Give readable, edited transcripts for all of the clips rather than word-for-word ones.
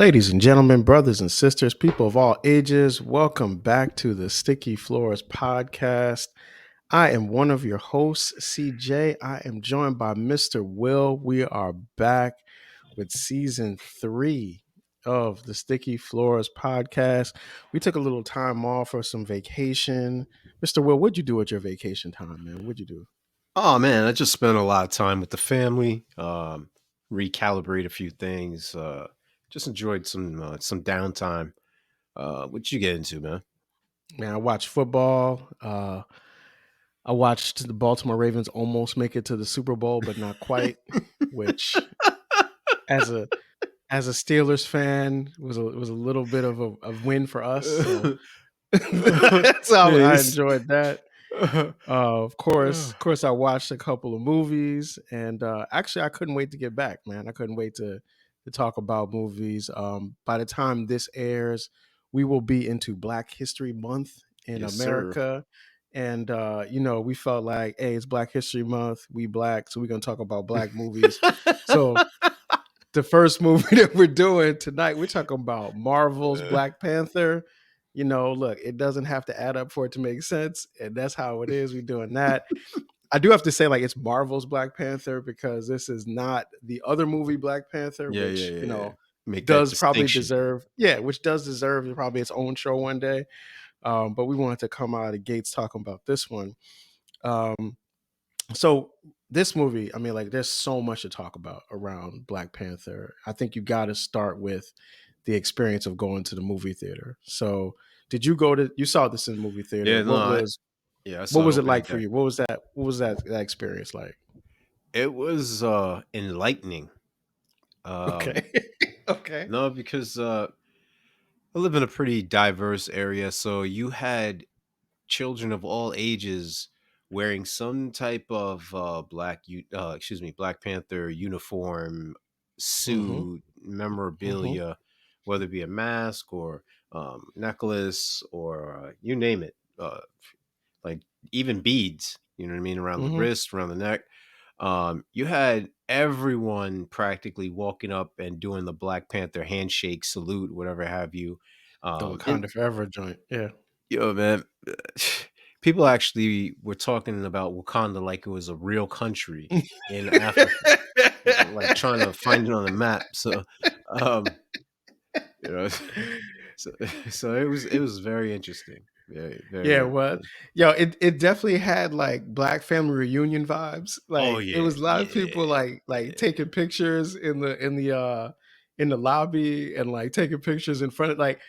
Ladies and gentlemen, brothers and sisters, people of all ages, welcome back to the Sticky Floors podcast. I am one of your hosts, CJ. I am joined by Mr. Will. We are back with season 3 of the Sticky Floors podcast. We took a little time off for some vacation. Mr. Will, what'd you do at your vacation time, man? What'd you do? Oh man, I just spent a lot of time with the family. Recalibrate a few things. Just enjoyed some downtime. What you get into, man? Man, I watched football. I watched the Baltimore Ravens almost make it to the Super Bowl, but not quite. Which, as a Steelers fan, was a little bit of a win for us. So that's how I Yes. enjoyed that. Of course, I watched a couple of movies, and actually, I couldn't wait to get back, man. I couldn't wait to talk about movies. By the time this airs, we will be into Black History Month in Yes, sir. America, and we felt like, hey, it's Black History Month. We black, so we're gonna talk about black movies. So the first movie that we're doing tonight, we're talking about Marvel's Black Panther. Look, it doesn't have to add up for it to make sense, and that's how it is. We're doing that. I do have to say, like, it's Marvel's Black Panther because this is not the other movie Black Panther, Yeah, yeah, which yeah, yeah. Make that does probably distinction. deserve, which does deserve probably its own show one day. But we wanted to come out of the gates talking about this one. Um, so this movie, I mean, like, there's so much to talk about around Black Panther. I think you got to start with the experience of going to the movie theater. So, did you go to? You saw this in the movie theater. Yeah, no, What was I what saw it was it opening like for day. you? What was that experience like? It was enlightening. Um, Okay, okay. no, because I live in a pretty diverse area, so you had children of all ages wearing some type of Black Panther uniform, Mm-hmm. suit, Mm-hmm. memorabilia, whether it be a mask or necklace or you name it, like even beads. You know what I mean, around the Mm-hmm. wrist, around the neck. You had everyone practically walking up and doing the Black Panther handshake, salute, whatever have you. The And Wakanda Forever joint. Yeah. yo, man, people actually were talking about Wakanda like it was a real country in Africa, like trying to find it on the map. So, um, you know, so, so it was very interesting, very very Yeah, what? interesting. Yo, it definitely had like Black family reunion vibes. Oh Like it yeah, was a lot of people yeah, like taking pictures in the lobby and like taking pictures in front of like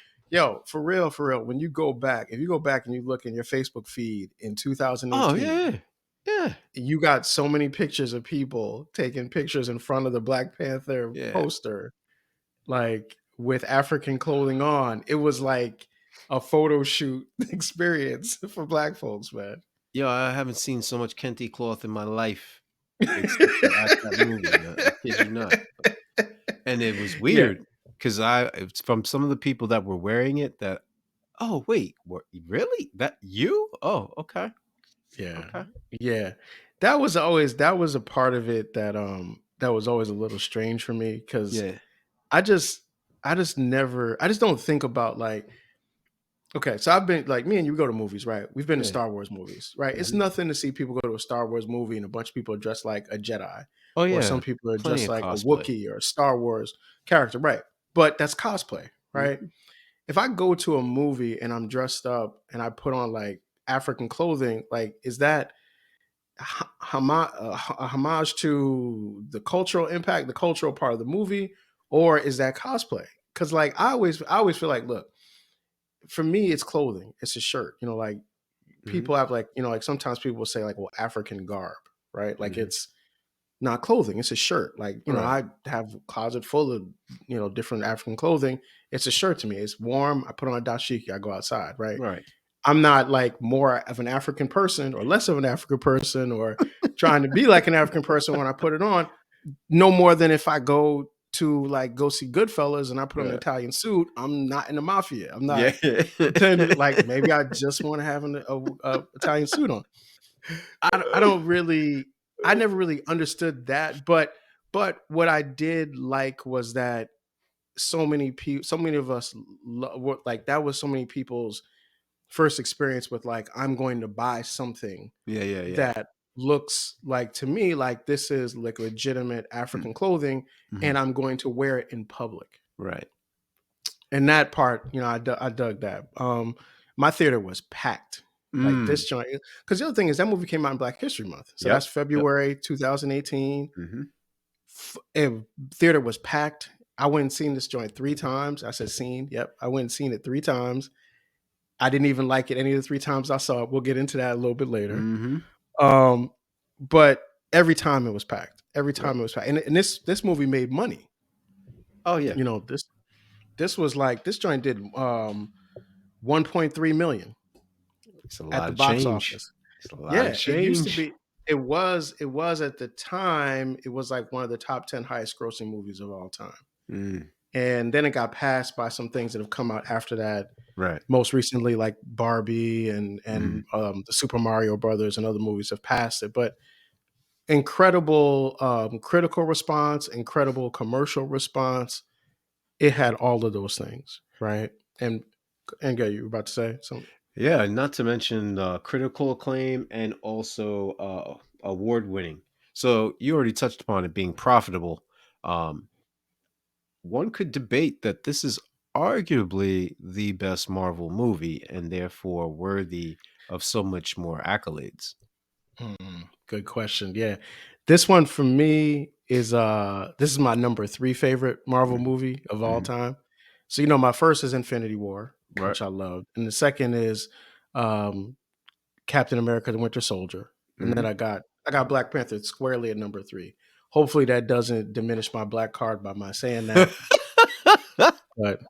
for real, when you go back, if you go back and you look in your Facebook feed in oh 2018, yeah, yeah, you got so many pictures of people taking pictures in front of the Black Panther yeah. poster like with African clothing on. It was like a photo shoot experience for black folks, man. Yo, I haven't seen so much kente cloth in my life, except for at that movie. I kid you not. And it was Yeah. weird because it's from some of the people that were wearing it that, oh wait, what, really, that you? Oh, okay, Yeah. okay. Yeah. That was a part of it that was always a little strange for me cuz Yeah. I just I just don't think about like okay, so I've been like me and you go to movies, right? We've been to Yeah. Star Wars movies, right? It's Mhm. nothing to see people go to a Star Wars movie and a bunch of people are dressed like a Jedi, Oh or some yeah, people are plenty dressed of like a cosplay. Wookiee or a Star Wars character, right? But that's cosplay, right? Mhm. If I go to a movie and I'm dressed up and I put on like African clothing, like is that a homage to the cultural impact, the cultural part of the movie, or is that cosplay? Because like I always feel like, look, for me, it's clothing. It's a shirt. Like Mhm. people have like, like sometimes people will say like, well, African garb, right? Like Mhm. it's not clothing, it's a shirt. Like, Right. I have a closet full of, different African clothing. It's a shirt to me. It's warm. I put on a dashiki, I go outside, right? Right. I'm not like more of an African person or less of an African person or trying to be like an African person when I put it on. No more than if I go see Goodfellas and I put on an Right. Italian suit, I'm not in the mafia. I'm not Yeah. pretending like maybe I just want to have a Italian suit on. I don't really, I never really understood that, but what I did like was that so many people, so many of us, like that was so many people's first experience with like, I'm going to buy something Yeah, yeah, yeah. that looks like to me like this is like legitimate African clothing, Mm-hmm. and I'm going to wear it in public. Right. And that part, I dug that. My theater was packed. Like Mm. this joint, because the other thing is that movie came out in Black History Month, so that's Yep. Yep. February 2018. Mm-hmm. And theater was packed. I went and seen this joint 3 times. I said seen. Yep, I went and seen it 3 times. I didn't even like it any of the 3 times I saw it. We'll get into that a little bit later. Mm-hmm. Um, but every time it was packed. Every Yep. time it was packed. And this movie made money. Oh yeah. You know, this was like this joint did 1.3 million It's a at lot the of box change. office. It's a lot of Yeah, it used to change. be. It was at the time. It was like one of the top 10 highest grossing movies of all time. Mm. And then it got passed by some things that have come out after that. Right. Most recently, like Barbie and Mm. the Super Mario Brothers and other movies have passed it. But incredible critical response, incredible commercial response. It had all of those things, right? And yeah, you were about to say something. Yeah, not to mention critical acclaim and also award winning. So you already touched upon it being profitable. Um, One could debate that this is arguably the best Marvel movie and therefore worthy of so much more accolades. Good question. Yeah. This one for me is this is my number 3 favorite Marvel Mhm. movie of all Mhm. time. So my first is Infinity War, Right. which I loved. And the second is um Captain America the Winter Soldier. And then Mhm. I got Black Panther squarely at number 3. Hopefully that doesn't diminish my black card by my saying that, but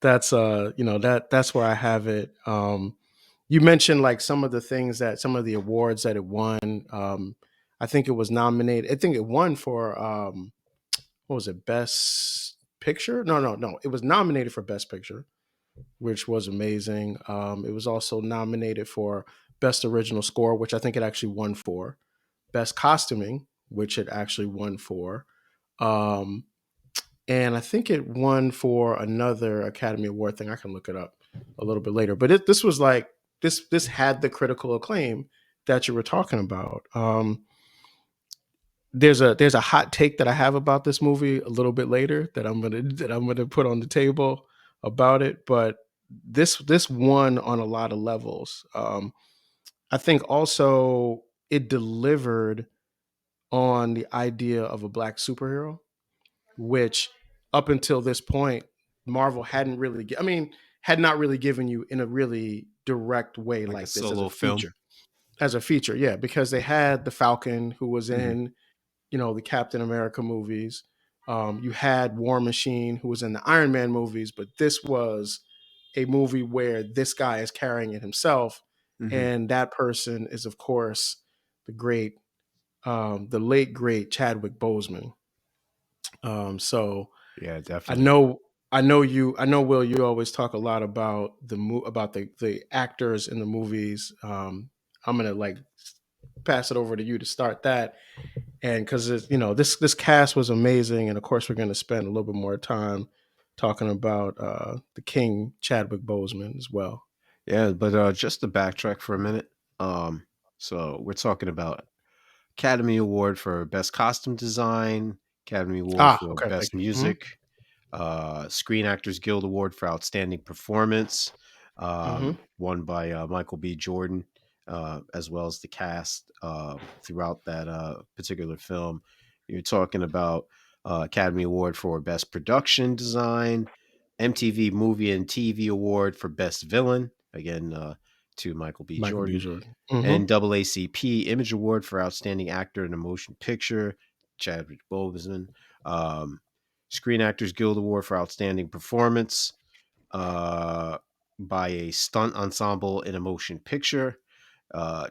that's that's where I have it. You mentioned like some of the things that some of the awards that it won. I think it was nominated. I think it won for what was it? Best Picture? No, no, no. It was nominated for Best Picture, which was amazing. It was also nominated for Best Original Score, which I think it actually won for. Best Costuming, which it actually won for. Um, and I think it won for another Academy Award thing. I can look it up a little bit later. But this was like this had the critical acclaim that you were talking about. There's a hot take that I have about this movie a little bit later that I'm gonna put on the table about it. But this won on a lot of levels. I think also it delivered on the idea of a black superhero, which up until this point, Marvel hadn't really, had not really given you in a really direct way Like a like this as a solo film. feature. As a feature, yeah, because they had the Falcon who was Mhm. in, the Captain America movies. You had War Machine who was in the Iron Man movies, but this was a movie where this guy is carrying it himself, Mhm. and that person is, of course, the late great Chadwick Boseman. So Yeah, I definitely. know I know Will, you always talk a lot about about the actors in the movies. I'm gonna like pass it over to you to start that, and because this cast was amazing, and of course we're gonna spend a little bit more time talking about the King Chadwick Boseman as well. Yeah, but just to backtrack for a minute. Um, so we're talking about Academy Award for Best Costume Design, Academy Award Ah, for okay, thank Best you. Hmm. Music, Screen Actors Guild Award for Outstanding Performance, Hmm. won by Michael B. Jordan, as well as the cast throughout that particular film. You're talking about Academy Award for Best Production Design, MTV Movie and TV Award for Best Villain, again to Michael B. Michael B. Jordan, Jordan. NAACP Image Award for Outstanding Actor in a Motion Picture, Chadwick Boseman. Um, Screen Actors Guild Award for Outstanding Performance uh, by a Stunt Ensemble in a Motion Picture. Uh,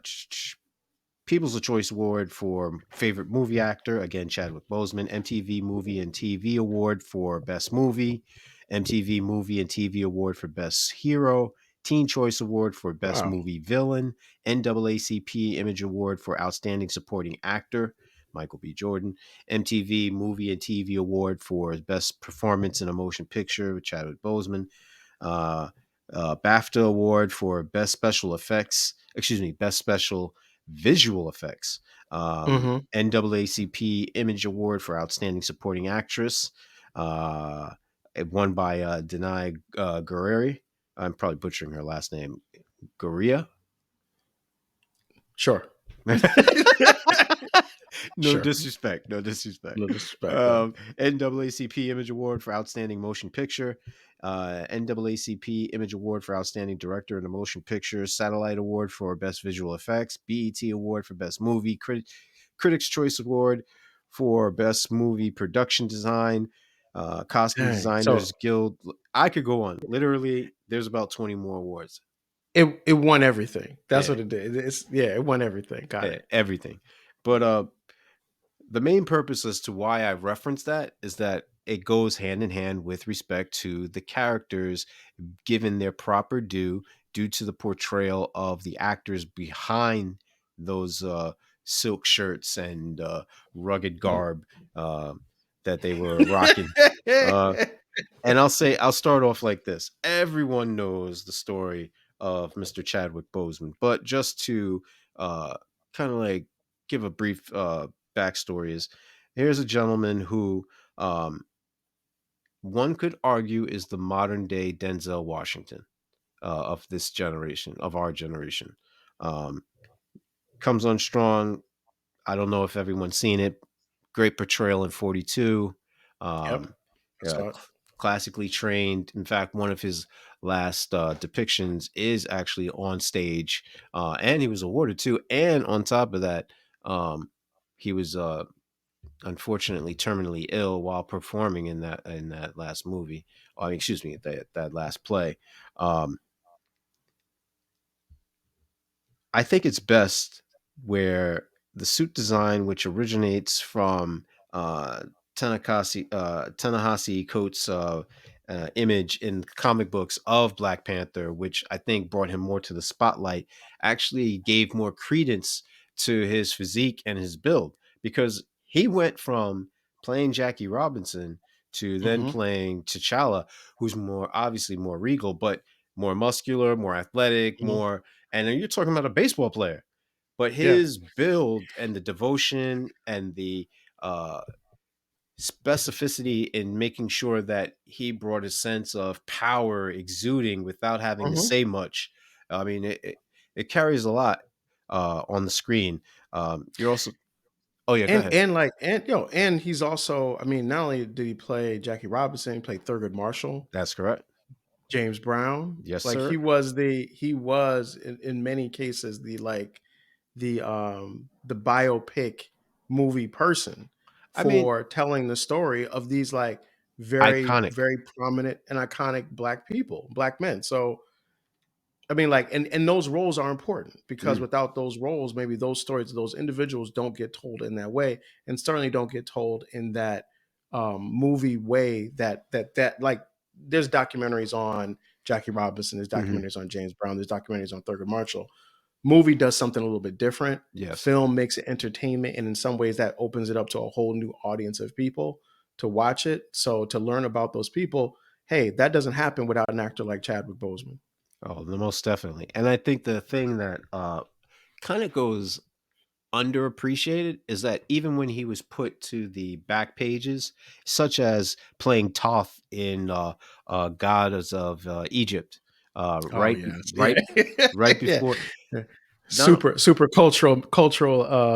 People's Choice Award for Favorite Movie Actor, again, Chadwick Boseman. MTV Movie and TV Award for Best Movie. MTV Movie and TV Award for Best Hero. Teen Choice Award for Best Wow. Movie Villain. NAACP Image Award for Outstanding Supporting Actor. Michael B. Jordan. MTV Movie and TV Award for Best Performance in a Motion Picture with Chadwick Boseman. Uh, BAFTA Award for Best Special Effects. Excuse me, Best Special Visual Effects. NAACP Image Award for Outstanding Supporting Actress. It won by Danai Gurira. I'm probably butchering her last name. Gurira. Sure. No Sure. disrespect. No disrespect. No disrespect. Yeah. NAACP Image Award for Outstanding Motion Picture. NAACP Image Award for Outstanding Director in a Motion Picture. Satellite Award for Best Visual Effects. BET Award for Best Movie. Critics' Choice Award for Best Movie Production Design. Costume Dang. So Designers Guild. I could go on. Literally, there's about 20 more awards. it won everything. That's Yeah, what it did. It won everything. Got it. everything. But the main purpose as to why I reference that is that it goes hand in hand with respect to the characters given their proper due to the portrayal of the actors behind those silk shirts and rugged garb uh, that they were rocking. Uh, and I'll start off like this. Everyone knows the story of Mr. Chadwick Boseman, but just to kind of like give a brief backstory is here's a gentleman who um, one could argue is the modern day Denzel Washington of this generation, of our generation. Um, Comes on strong. I don't know if everyone's seen it. Great portrayal in 42. Yep. Um, I saw it. Classically trained. In fact, one of his last depictions is actually on stage, and he was awarded too. And on top of that, he was unfortunately terminally ill while performing in that last movie. I mean, excuse me, that last play. Um, I think it's best where the suit design, which originates from uh, Ta-Nehisi Coates' image in comic books of Black Panther, which I think brought him more to the spotlight, actually gave more credence to his physique and his build because he went from playing Jackie Robinson to then Hmm. playing T'Challa, who's more obviously more regal, but more muscular, more athletic, Hmm. more and then you're talking about a baseball player, but Yeah. his build and the devotion and the uh, specificity in making sure that he brought a sense of power exuding without having to Hmm. say much. I mean, it carries a lot on the screen. You're also, oh yeah, go ahead. And he's also, I mean, not only did he play Jackie Robinson, he played Thurgood Marshall, That's correct. James Brown. Yes, Like sir. he was in many cases the biopic movie person I mean, for telling the story of these like very, iconic. very prominent and iconic black people, black men. So I mean, like, and those roles are important because Mm, without those roles, maybe those stories, those individuals don't get told in that way, and certainly don't get told in that movie way. That like, there's documentaries on Jackie Robinson, there's hmm. documentaries on James Brown, there's documentaries on Thurgood Marshall. Movie does something a little bit different. Yes. Film makes it entertainment, and in some ways, that opens it up to a whole new audience of people to watch it. So to learn about those people, hey, that doesn't happen without an actor like Chadwick Boseman. Oh, the most definitely. And I think the thing that kind of goes underappreciated is that even when he was put to the back pages, such as playing Thoth in Gods of Egypt, Oh yes, yeah, right yeah. before. Yeah. Not Super cultural.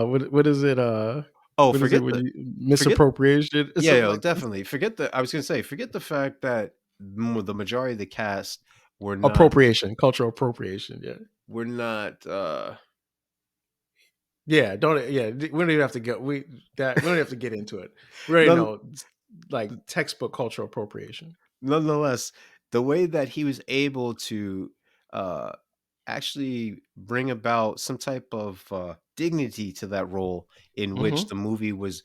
What is it? oh, What is it forget when the you forget misappropriation or yeah, something yo, like this? definitely forget the. I was gonna say forget the fact that the majority of the cast were not Appropriation, cultural appropriation. Yeah, were not. yeah. Don't yeah. We don't even have to go. We don't have to get into it. We already None, know like textbook cultural appropriation. nonetheless, the way that he was able to uh, actually bring about some type of dignity to that role in which Hmm. the movie was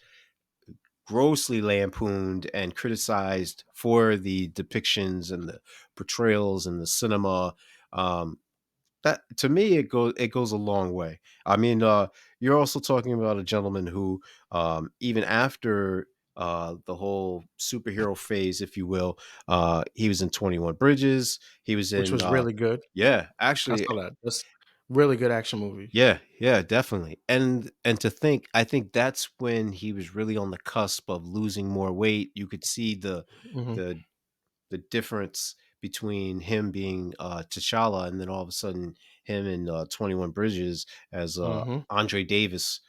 grossly lampooned and criticized for the depictions and the portrayals and the cinema. Um, that to me it goes a long way. I mean, you're also talking about a gentleman who, even after the whole superhero phase, if you will, he was in 21 Bridges. He was which in, was really good. yeah, I actually, saw that. That's really good action movie. yeah, yeah, definitely. And to think, I think that's when he was really on the cusp of losing more weight. You could see Hmm. the the difference between him being T'Challa and then all of a sudden him in 21 Bridges as Hmm. Andre Davis,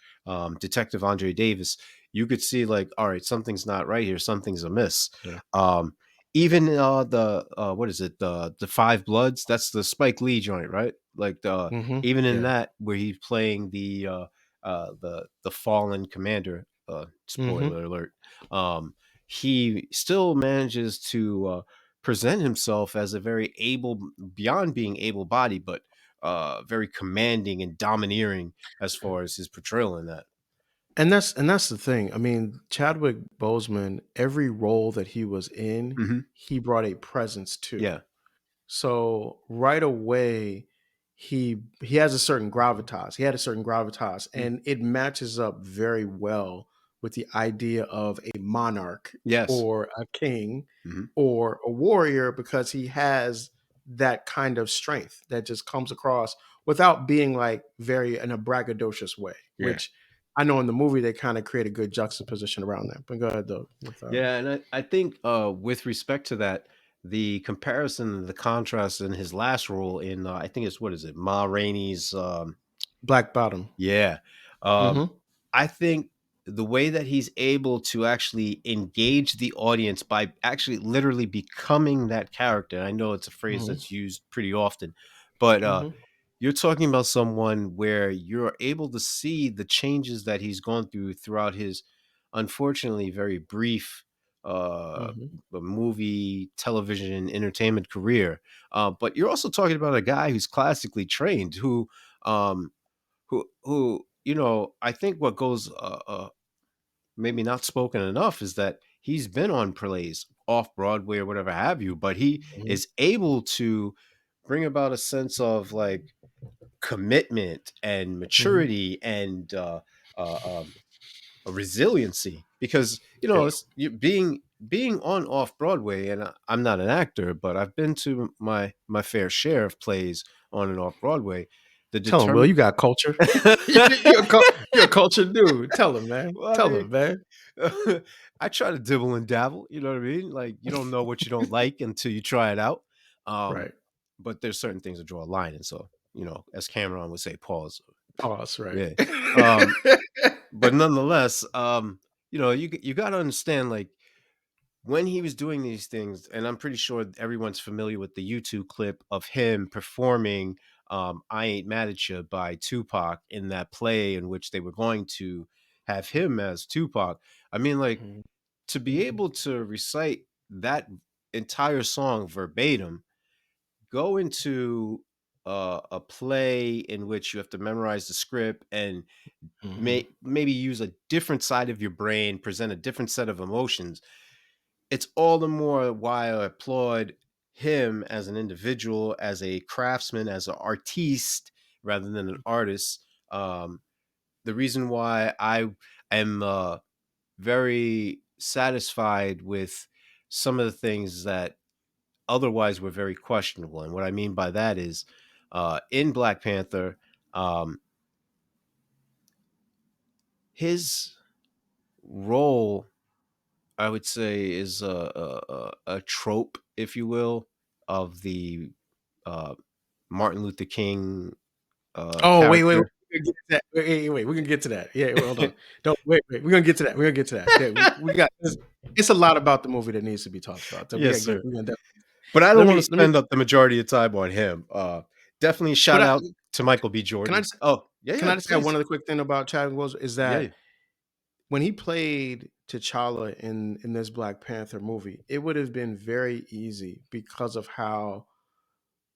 Detective Andre Davis. You could see like, all right, something's not right here. Something's amiss. Yeah. Um, even the what is it? The Five Bloods. That's the Spike Lee joint, right? Like the Hmm. even in Yeah. that where he's playing the fallen commander. Hmm. Spoiler alert. He still manages to present himself as a very able, beyond being able-bodied, but very commanding and domineering as far as his portrayal in that. And that's the thing. I mean, Chadwick Boseman, every role that he was in, Hmm. he brought a presence to. Yeah. So right away, he has a certain gravitas. He had a certain gravitas, Mm. and it matches up very well with the idea of a monarch Yes. or a king Hmm. or a warrior because he has that kind of strength that just comes across without being like very in a braggadocious way, Yeah. which I know in the movie they kind of create a good juxtaposition around that. But go ahead though with Yeah, and I think with respect to that, the comparison, the contrast in his last role in I think it's what is it, Ma Rainey's Black Bottom. yeah. Um, Hmm. I think the way that he's able to actually engage the audience by actually literally becoming that character. I know it's a phrase Hmm. that's used pretty often, but Hmm. you're talking about someone where you're able to see the changes that he's gone through throughout his unfortunately very brief uh Hmm. movie, television, entertainment career. But you're also talking about a guy who's classically trained um who I think what goes maybe not spoken enough is that he's been on plays off Broadway or whatever have you, but he Hmm. is able to bring about a sense of like commitment and Hmm. maturity and uh, um, a resiliency because Yeah. it's being on off Broadway, and I'm not an actor, but I've been to my fair share of plays on and off Broadway. The Tell him, Will, determine you got culture. You're a cultured dude. Tell him, man. well, I Tell mean, him, man. I try to dibble and dabble. You know what I mean? Like you don't know what you don't like until you try it out. Um, Right. but there's certain things that draw a line, and so as Cameron would say, pause. Pause. Right. Yeah. Um, but nonetheless, you got to understand, like when he was doing these things, and I'm pretty sure everyone's familiar with the YouTube clip of him performing "I Ain't Mad at Ya" by Tupac in that play in which they were going to have him as Tupac. I mean, like Mhm. to be able to recite that entire song verbatim, go into a play in which you have to memorize the script and Mhm. maybe use a different side of your brain, present a different set of emotions. It's all the more why I applaud him as an individual, as a craftsman, as an artiste rather than an artist. The reason why I am very satisfied with some of the things that otherwise were very questionable. And what I mean by that is in Black Panther, um, his role, I would say, is a trope, if you will, of the uh, Martin Luther King Oh, wait, wait, wait. character. We're gonna get to that. Wait. We're gonna get to that. Yeah, hold on. Don't wait. We're gonna get to that. We're gonna get to that. Yeah, we got. It's a lot about the movie that needs to be talked about. So we Yes, gotta get. sir. We're gonna. But I don't Let want to me. Let me. spend up the majority of time on him. Definitely But shout out to Michael B. can I Jordan. just Oh, yeah, can yeah, I just add one please. other quick thing about Chadwick Boseman is Yeah, yeah. that when he played T'Challa in this Black Panther movie, it would have been very easy because of how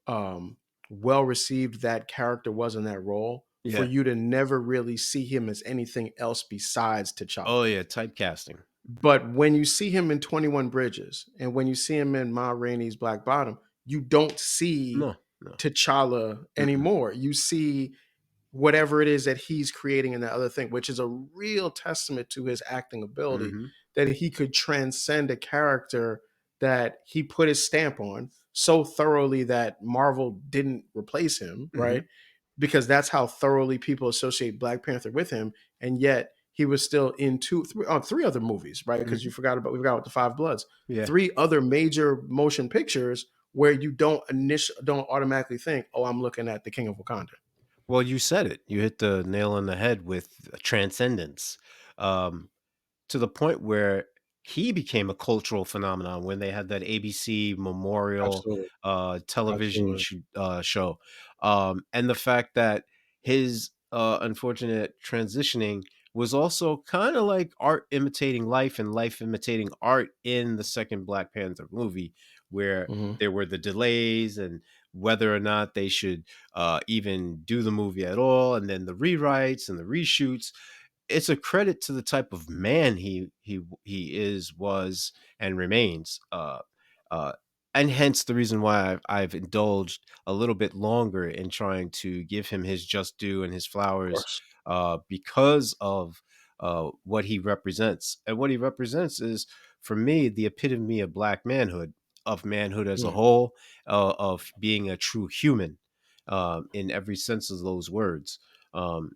um, well received that character was in that role for Yeah. you to never really see him as anything else besides Oh, T'Challa. yeah, typecasting. But when you see him in 21 Bridges and when you see him in Ma Rainey's Black Bottom, you don't see No, no. T'Challa Mm-mm. anymore. You see whatever it is that he's creating in that other thing, which is a real testament to his acting ability, Mhm. that he could transcend a character that he put his stamp on so thoroughly that Marvel didn't replace him, right? Mhm. Because that's how thoroughly people associate Black Panther with him, and yet he was still in three other movies, right? Because Mhm. we forgot about the Five Bloods, Yeah. three other major motion pictures where you don't automatically think, oh, I'm looking at the King of Wakanda. Well, you said it. You hit the nail on the head with transcendence. Um, to the point where he became a cultural phenomenon when they had that ABC Memorial Absolutely, television absolutely, show, and the fact that his unfortunate transitioning was also kind of like art imitating life and life imitating art in the second Black Panther movie, where hmm there were the delays and whether or not they should even do the movie at all, and then the rewrites and the reshoots. It's a credit to the type of man he is, was, and remains. Uh, and hence the reason why I've indulged a little bit longer in trying to give him his just due and his of flowers, course, because of what he represents. And what he represents is, for me, the epitome of black manhood, of manhood as a yeah, whole, of being a true human, in every sense of those words. Um,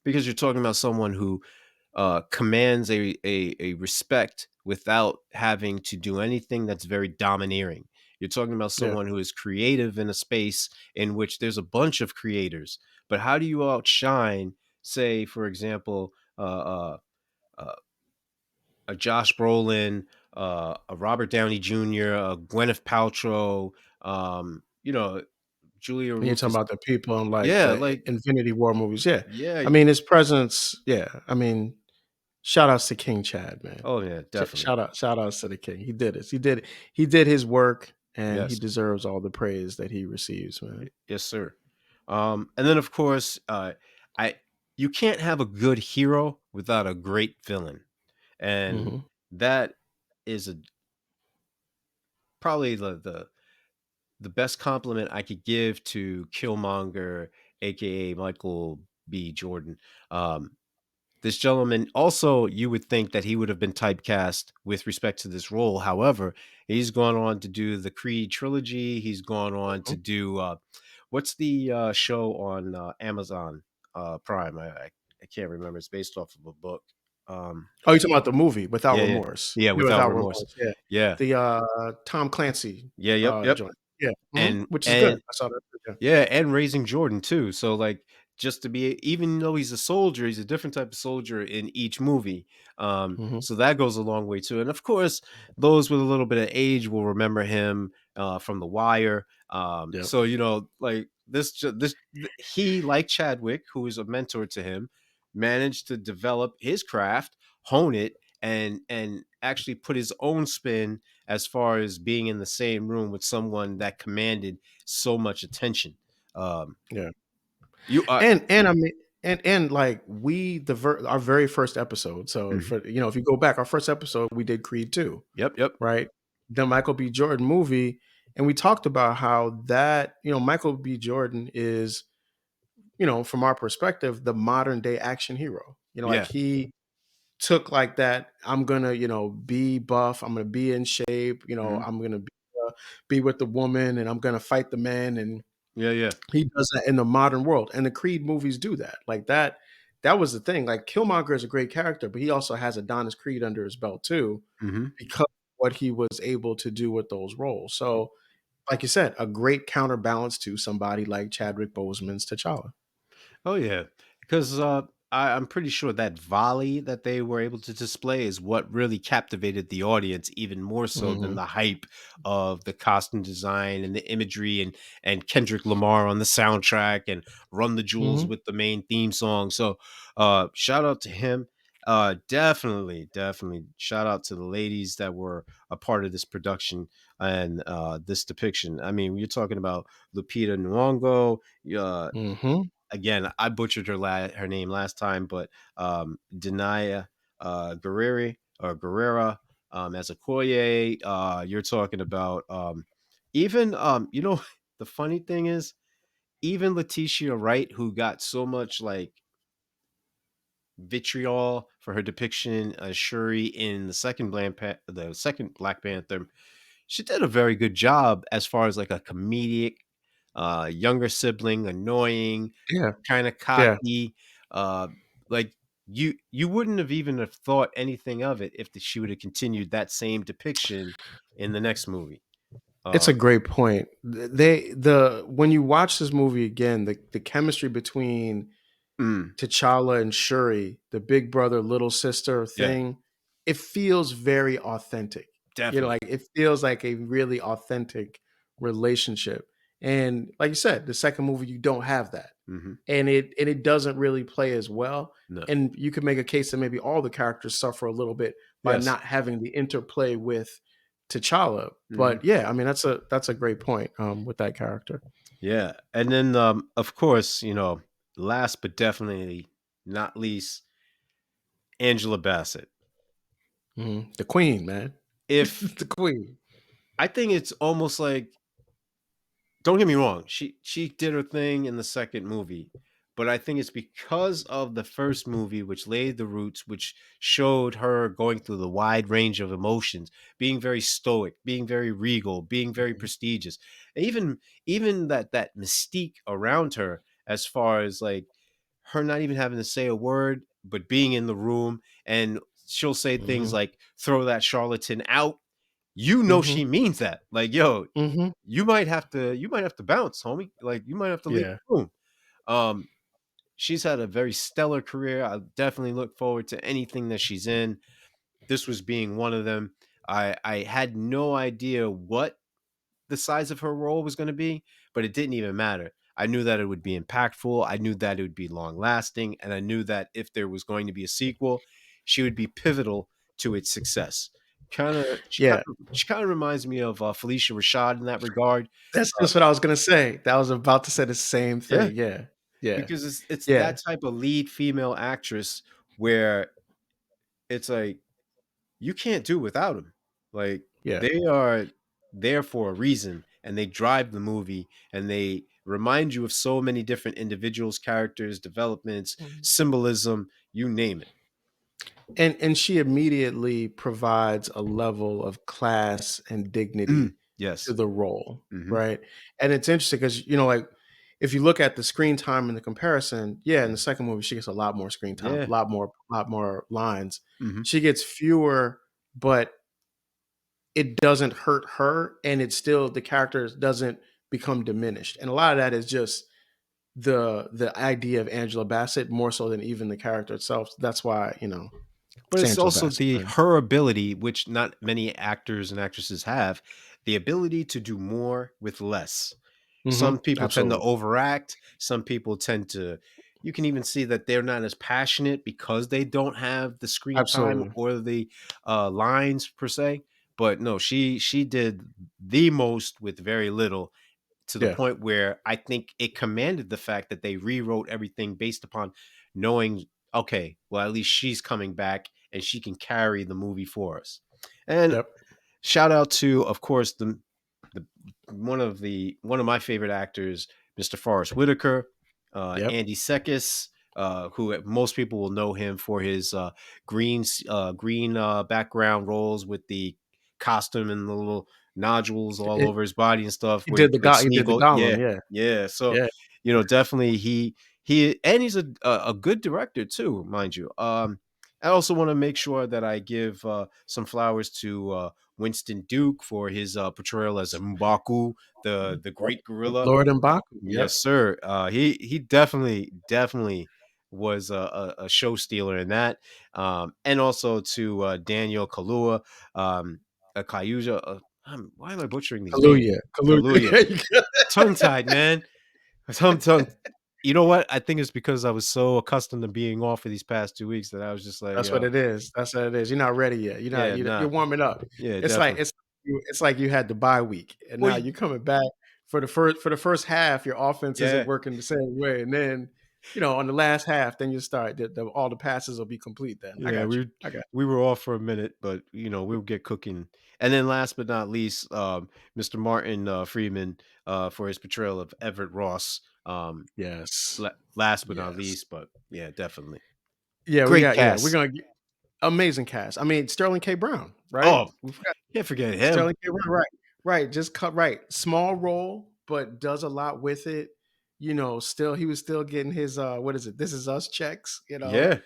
because you're talking about someone who commands a respect without having to do anything that's very domineering. You're talking about yeah. someone who is creative in a space in which there's a bunch of creators. But how do you outshine, say, for example, uh, a Josh Brolin, a Robert Downey Jr., a Gwyneth Paltrow, Julia And you're talking Rufus? about the people in like Yeah, the like, Infinity War movies, yeah. yeah. I mean, his presence, yeah. I mean, shout outs to King Chad, man. Oh yeah, definitely. Shout outs to the King. He did it. He did his work, and he Yes. deserves all the praise that he receives, man. Yes, sir. And then of course, I you can't have a good hero without a great villain, and hmm that is probably the best compliment I could give to Killmonger, aka Michael B. Jordan. Um, this gentleman, also, you would think that he would have been typecast with respect to this role. However, he's gone on to do the Creed trilogy. He's gone on to do what's the show on Amazon Prime? I can't remember. It's based off of a book. Um, Oh, you're talking about the movie Without yeah, yeah, Remorse? yeah. Yeah, Without Without remorse. Remorse. Yeah, Yeah, the Tom Clancy yeah. Yep, yep. joint. Yeah, And which is good. and I saw that. Yeah. Yeah, and raising Jordan too. So like, just to be, even though he's a soldier, he's a different type of soldier in each movie. hmm So that goes a long way too. And of course, those with a little bit of age will remember him from The Wire. Yep. So like he, like Chadwick, who is a mentor to him, managed to develop his craft, hone it, and actually put his own spin as far as being in the same room with someone that commanded so much attention. Um, Yeah. you And I mean, and like our very first episode. So Mhm. for if you go back, our first episode we did Creed 2, Yep, yep. right? The Michael B. Jordan movie, and we talked about how that Michael B. Jordan is, from our perspective, the modern day action hero. Like Yeah. he took like that. I'm gonna, be buff. I'm gonna be in shape. Mhm. I'm gonna be with the woman, and I'm gonna fight the man, and Yeah, yeah. he does that in the modern world, and the Creed movies do that. Like that. That was the thing. Like Killmonger is a great character, but he also has Adonis Creed under his belt too, Mhm. because of what he was able to do with those roles. So, like you said, a great counterbalance to somebody like Chadwick Boseman's T'Challa. Oh yeah, because I'm pretty sure that volley that they were able to display is what really captivated the audience, even more so than hmm the hype of the costume design and the imagery, and Kendrick Lamar on the soundtrack, and Run the Jewels hmm with the main theme song. So shout out to him. Definitely, definitely shout out to the ladies that were a part of this production and this depiction. I mean, you're talking about Lupita Nyong'o, uh, hmm again, I butchered her name last time, but Danai Guriri, or Gurira, as a Koye. You're talking about even the funny thing is, even Letitia Wright, who got so much like vitriol for her depiction as Shuri in the second Black Panther, she did a very good job as far as like a comedic, younger sibling, annoying, Yeah, kind of yeah. cocky, uh, like you wouldn't have even have thought anything of it if she would have continued that same depiction in the next movie. It's Uh, a great point. The when you watch this movie again, the chemistry between mm, T'Challa and Shuri, the big brother little sister yeah, thing, it feels very authentic. You know, definitely. like it feels like a really authentic relationship. And like you said, the second movie you don't have that. Hmm. And it doesn't really play as well. No. And you could make a case that maybe all the characters suffer a little bit by Yes. not having the interplay with T'Challa. Hmm. But yeah, I mean that's a great point with that character. Yeah, and then of course, last but definitely not least, Angela Bassett. The queen, man. If The queen. I think it's almost like, don't get me wrong, she did her thing in the second movie, but I think it's because of the first movie, which laid the roots, which showed her going through the wide range of emotions, being very stoic, being very regal, being very Mhm. prestigious, and even that mystique around her, as far as like her not even having to say a word, but being in the room, and she'll say things Mhm. like "throw that charlatan out." Mhm. She means that. Like, yo, Mhm. you might have to bounce, homie. Like, you might have to leave Yeah. the room. Um, she's had a very stellar career. I definitely look forward to anything that she's in. This was being one of them. I had no idea what the size of her role was going to be, but it didn't even matter. I knew that it would be impactful. I knew that it would be long lasting, and I knew that if there was going to be a sequel, she would be pivotal to its success. Kind of, Yeah. she kind of reminds me of Felicia Rashad in that regard. That's Uh, just what I was gonna say. That was about to say the same yeah, thing. Yeah. Yeah. because it's Yeah. that type of lead female actress where it's like you can't do without them. Like, Yeah. they are there for a reason, and they drive the movie, and they remind you of so many different individuals, characters, developments, Mhm. symbolism, you name it. And she immediately provides a level of class and Mm, dignity to yes. the role, Hmm. right? And it's interesting because like if you look at the screen time and the comparison, yeah, in the second movie she gets a lot more screen time, Yeah. a lot more lines. Hmm. She gets fewer, but it doesn't hurt her, and it's still the character doesn't become diminished. And a lot of that is just the idea of Angela Bassett more so than even the character itself. That's why But it's it's Angela also Bassett, the right? her ability, which not many actors and actresses have, the ability to do more with less. Some people tend to Absolutely. overact. Some people tend to, you can even see that they're not as passionate because they don't have the screen time Absolutely. or the lines per se. But no, she did the most with very little, to the Yeah. point where I think it commanded the fact that they rewrote everything based upon knowing, okay, well, at least she's coming back and she can carry the movie for us. And Yep. shout out to, of course, the one of my favorite actors, Mr. Forrest Whitaker, Yep. Andy Serkis, who most people will know him for his green background roles with the costume and the little nodules all It, over his body and stuff he with did the with he did the Smeagol. Yeah, Gollum. Yeah. yeah. So, Yeah. definitely he and he's a good director too, mind you. I also want to make sure that I give some flowers to Winston Duke for his portrayal as M'Baku, the Yep. great gorilla. Lord M'Baku. Yes, Yep. sir. He definitely was a show stealer in that. And also to Daniel Kalua, Kayuja. Why am I butchering these names? Kaluuya. Kaluuya. Kaluuya. There you go. Tongue tied, man. Tongue. You know what? I think it's because I was so accustomed to being off for these past 2 weeks that I was just like, That's what yo, it is. That's what it is. You're not ready yet. yeah, You're nah, warming up. yeah, It's like definitely. it's like you had the bye week, and Well, now you're coming back for the first half. Your offense isn't yeah, working the same way, and then on the last half, then you start all the passes will be complete. Then I Yeah, got you. I got we were off for a minute, but we'll get cooking. And then last but not least, Mr. Martin Freeman for his portrayal of Everett Ross. you. Yes, Last but not yes, least, but yeah, definitely yeah. We great got yeah. We're cast. gonna get amazing cast. I mean, Sterling K. Brown, right? Oh, We forgot can't forget him. Sterling K. Brown, right? Right. Just cut right. Small role, but does a lot with it. Still he was still getting his what is it? This is us checks. Yeah,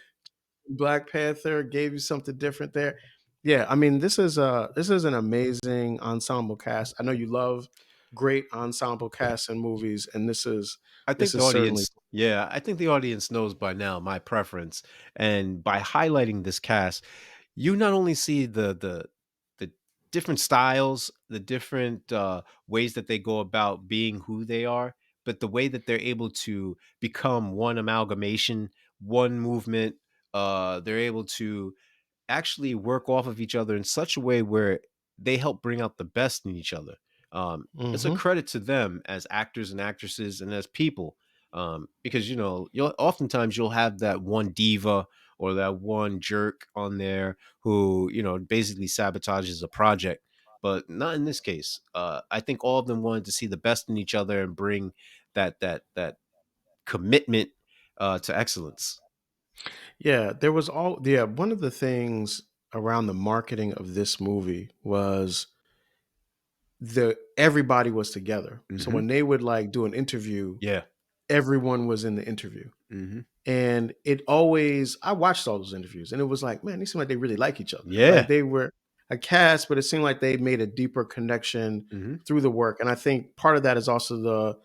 Black Panther gave you something different there. Yeah, I mean, this is an amazing ensemble cast. I know you love great ensemble casts in movies, and this is I this think the is certainly. audience. Yeah, I think the audience knows by now my preference, and by highlighting this cast, you not only see the different styles, the different ways that they go about being who they are, but the way that they're able to become one amalgamation, one movement. They're able to actually work off of each other in such a way where they help bring out the best in each other. It's a Hmm. credit to them as actors and actresses and as people, because you'll oftentimes you'll have that one diva or that one jerk on there who basically sabotages a project, but not in this case. I think all of them wanted to see the best in each other and bring that commitment to excellence. Yeah, there was all. Yeah, one of the things around the marketing of this movie was the everybody was together. So Hmm. when they would like do an interview, Yeah. everyone was in the interview. Hmm. And I watched all those interviews and it was like, man, they seem like they really like each other. Like Yeah. they were a cast, but it seemed like they made a deeper connection Hmm. through the work. And I think part of that is also like,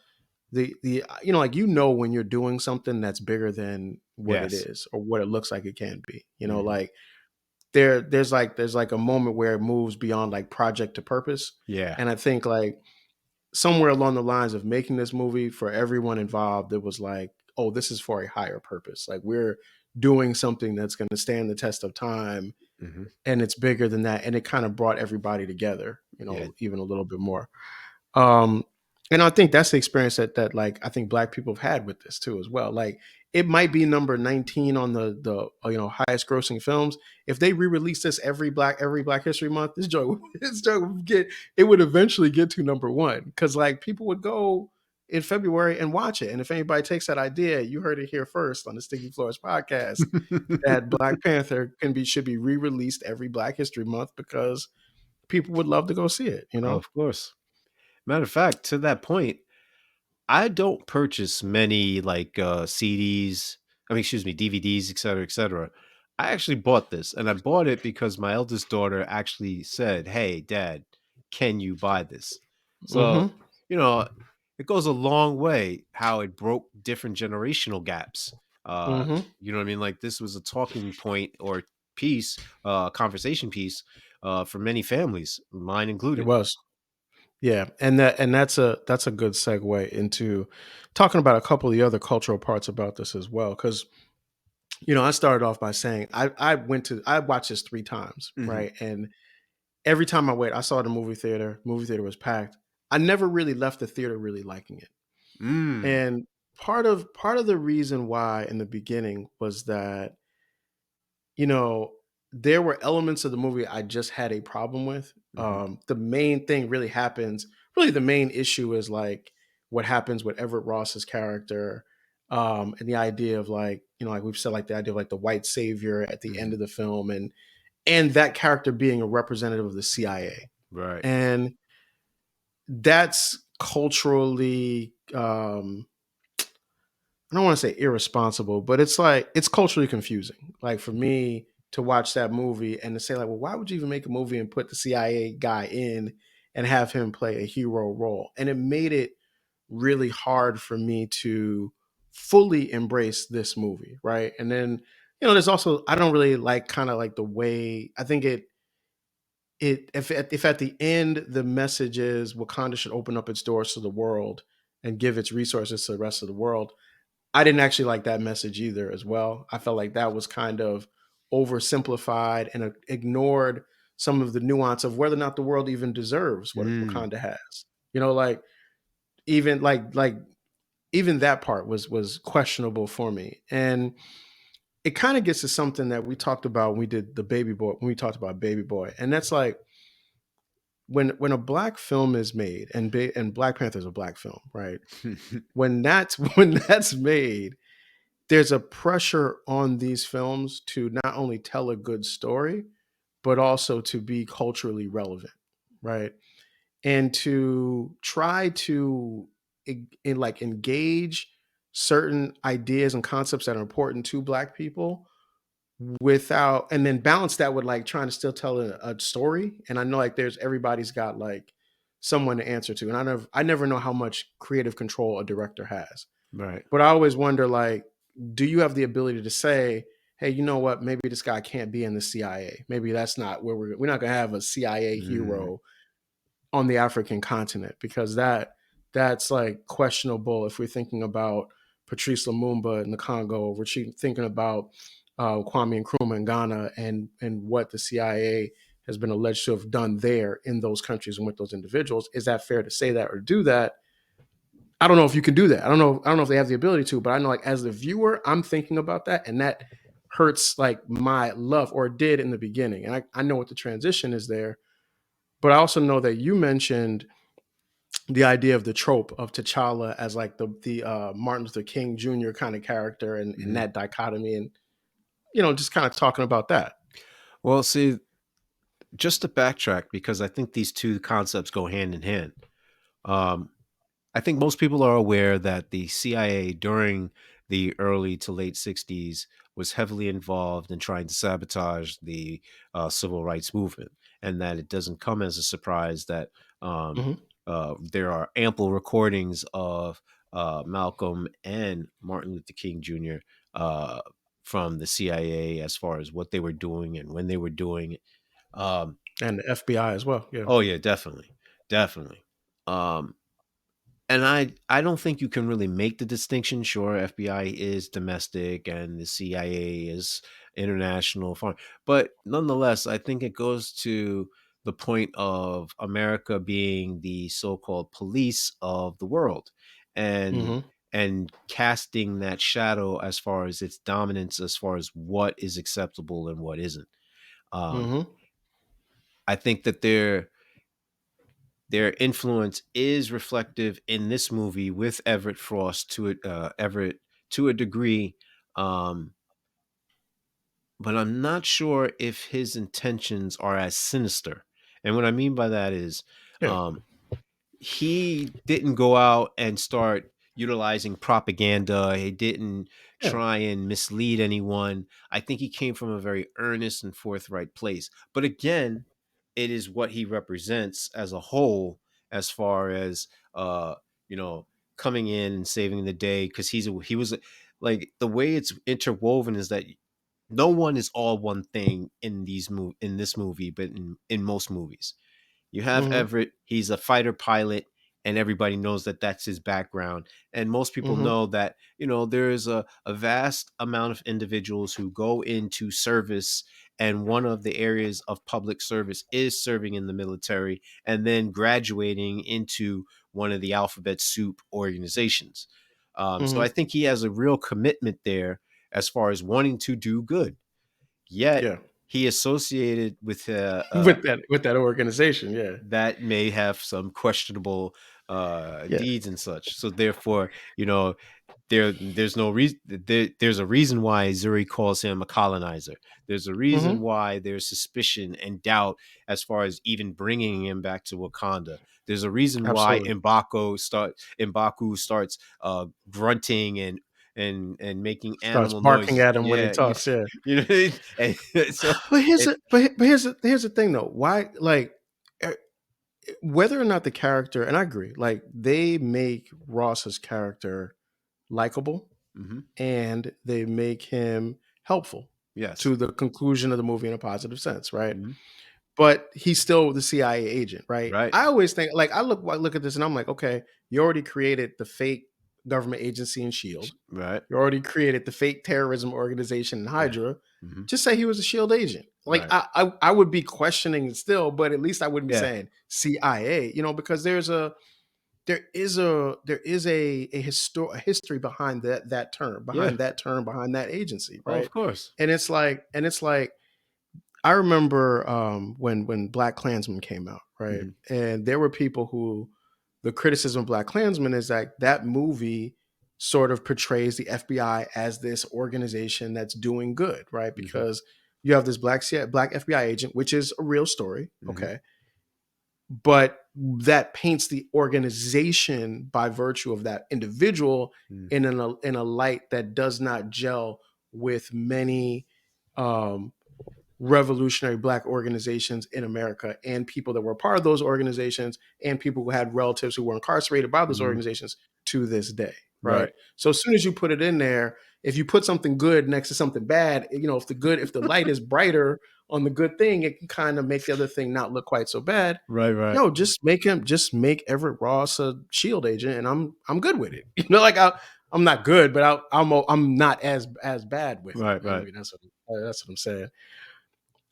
when you're doing something that's bigger than what it Yes. is or what it looks like it can be. Hmm. Like there's like a moment where it moves beyond like project to purpose. Yeah. And I think like somewhere along the lines of making this movie for everyone involved, it was like, oh, this is for a higher purpose. Like we're doing something that's going to stand the test of time, Hmm. and it's bigger than that. And it kind of brought everybody together, Yeah. even a little bit more. Um, and I think that's the experience that like I think Black people have had with this too as well. Like it might be number 19 on the highest grossing films. If they re-release this every Black History Month, this joke this joke would get it would eventually get to number one because like people would go in February and watch it. And if anybody takes that idea, you heard it here first on the Sticky Floors podcast that Black Panther should be re-released every Black History Month because people would love to go see it. Of course. Matter of fact, to that point, I don't purchase many like CDs, I mean, excuse me, DVDs, et cetera, et cetera. I actually bought this and I bought it because my eldest daughter actually said, "Hey, dad, can you buy this?" So, Mm-hmm. you know, it goes a long way how it broke different generational gaps. Mm-hmm. You know what I mean? Like this was a talking point or piece, conversation piece for many families, mine It included. was. Yeah, and that's a good segue into talking about a couple of the other cultural parts about this as well. Because I started off by saying I watched this 3 times, Hmm. right? And every time I went, I saw the movie theater. Movie theater was packed. I never really left the theater really liking it. Mm. And part of the reason why in the beginning was that you know, there were elements of the movie I just had a problem with. Hmm. The main thing really happens. Really, the main issue is like what happens with Everett Ross's character, and the idea of like like we've said, like the idea of like the white savior at the end Hmm. of the film, and that character being a representative of the CIA, Right. and that's culturally. I don't want to say irresponsible, but it's like it's culturally confusing. Like for Mhm. me to watch that movie and to say like, well, why would you even make a movie and put the CIA guy in and have him play a hero role? And it made it really hard for me to fully embrace this movie, right? And then there's also I don't really like kind of like the way I think it if at the end the message is Wakanda should open up its doors to the world and give its resources to the rest of the world. I didn't actually like that message either as well. I felt like that was kind of oversimplified and ignored some of the nuance of whether or not the world even deserves what Mm. Wakanda has. Like even like even that part was questionable for me. And it kind of gets to something that we talked about when we did the baby boy, when we talked about baby boy. And that's like when a black film is made, and Black Panther is a black film, right? When that's when that's made, there's a pressure on these films to not only tell a good story, but also to be culturally relevant, right? And to try to like engage certain ideas and concepts that are important to black people without, and then balance that with like trying to still tell a story. And I know like there's, everybody's got like someone to answer to, and I never know how much creative control a director has, Right. but I always wonder, like, do you have the ability to say, hey, you know what, maybe this guy can't be in the CIA, maybe that's not where we're not going to have a CIA Mm, hero on the African continent, because that's like questionable if we're thinking about Patrice Lumumba in the Congo, if we're thinking about Kwame Nkrumah in Ghana, and what the CIA has been alleged to have done there in those countries and with those individuals. Is that fair to say that or do that? I don't know if you can do that. I don't know if they have the ability to, but I know like as the viewer, I'm thinking about that, and that hurts like my love, or it did in the beginning. And I know what the transition is there, but I also know that you mentioned the idea of the trope of T'Challa as like the Martin Luther King Jr. kind of character, and mhm. that dichotomy, and just kind of talking about that. Well, see, just to backtrack, because I think these two concepts go hand in hand. Um, I think most people are aware that the CIA during the early to late 60s was heavily involved in trying to sabotage the civil rights movement, and that it doesn't come as a surprise that um, Hmm. there are ample recordings of Malcolm and Martin Luther King Jr. Uh, from the CIA as far as what they were doing and when they were doing it. Um, And the FBI as well. Yeah. oh yeah, definitely, definitely. Um, and I don't think you can really make the distinction. Sure, FBI is domestic and the CIA is international foreign, but nonetheless, I think it goes to the point of America being the so-called police of the world, and Hmm. and casting that shadow as far as its dominance, as far as what is acceptable and what isn't. Um, Hmm. I think that their influence is reflective in this movie with Everett Frost Everett to a degree, um, but I'm not sure if his intentions are as sinister. And what I mean by that is, Yeah. um, he didn't go out and start utilizing propaganda. He didn't Yeah. try and mislead anyone. I think he came from a very earnest and forthright place. But again, it is what he represents as a whole, as far as you know, coming in and saving the day, because he was like, the way it's interwoven is that no one is all one thing in this movie, but in most movies you have Hmm. Everett. He's a fighter pilot, and everybody knows that that's his background. And most people Hmm. know that, there is a vast amount of individuals who go into service, and one of the areas of public service is serving in the military and then graduating into one of the alphabet soup organizations. So I Hmm. think he has a real commitment there as far as wanting to do good. Yet Yeah. he associated with With that organization. Yeah. that may have some questionable Yeah. deeds and such. So therefore, there's no reason. There's a reason why Zuri calls him a colonizer. There's a reason Hmm. why there's suspicion and doubt as far as even bringing him back to Wakanda. There's a reason why Absolutely. Mbaku starts grunting and making Starts animal barking noises. at him when he Yeah, talks. Yeah. and so But here's it. the but but here's the thing though. Why, like, eh, whether or not the character, and I agree, like they make Ross's character likable, Mhm. and they make him helpful Yes. to the conclusion of the movie in a positive sense, right? Mhm. But he's still the CIA agent, right? Right. I always think, like, I look at this and I'm like, okay, you already created the fake government agency in Shield. Right. You already created the fake terrorism organization in Yeah. Hydra. Mhm. Just say he was a Shield agent. Like Right. I would be questioning it still, but at least I wouldn't be Yeah. saying CIA, because a history behind that term, Yeah. behind that agency, Oh, right? of course. And it's like I remember when Black Klansman came out, right? Hmm. And there were people who the criticism of Black Klansman is that that movie sort of portrays the FBI as this organization that's doing good, right? Hmm. Because you have this black FBI agent, which is a real story, Hmm. okay, but that paints the organization by virtue of that individual Hmm. in a light that does not gel with many um, revolutionary black organizations in America and people that were part of those organizations and people who had relatives who were incarcerated by those Hmm. organizations to this day, right? Right. So as soon as you put it in there, if you put something good next to something bad, if the light is brighter on the good thing, it can kind of make the other thing not look quite so bad. Right. Right. Yo, just make Everett Ross a Shield agent, and I'm good with it. I'm not good, but I'm not as bad with it. Right. I Right. mean, that's what I'm saying.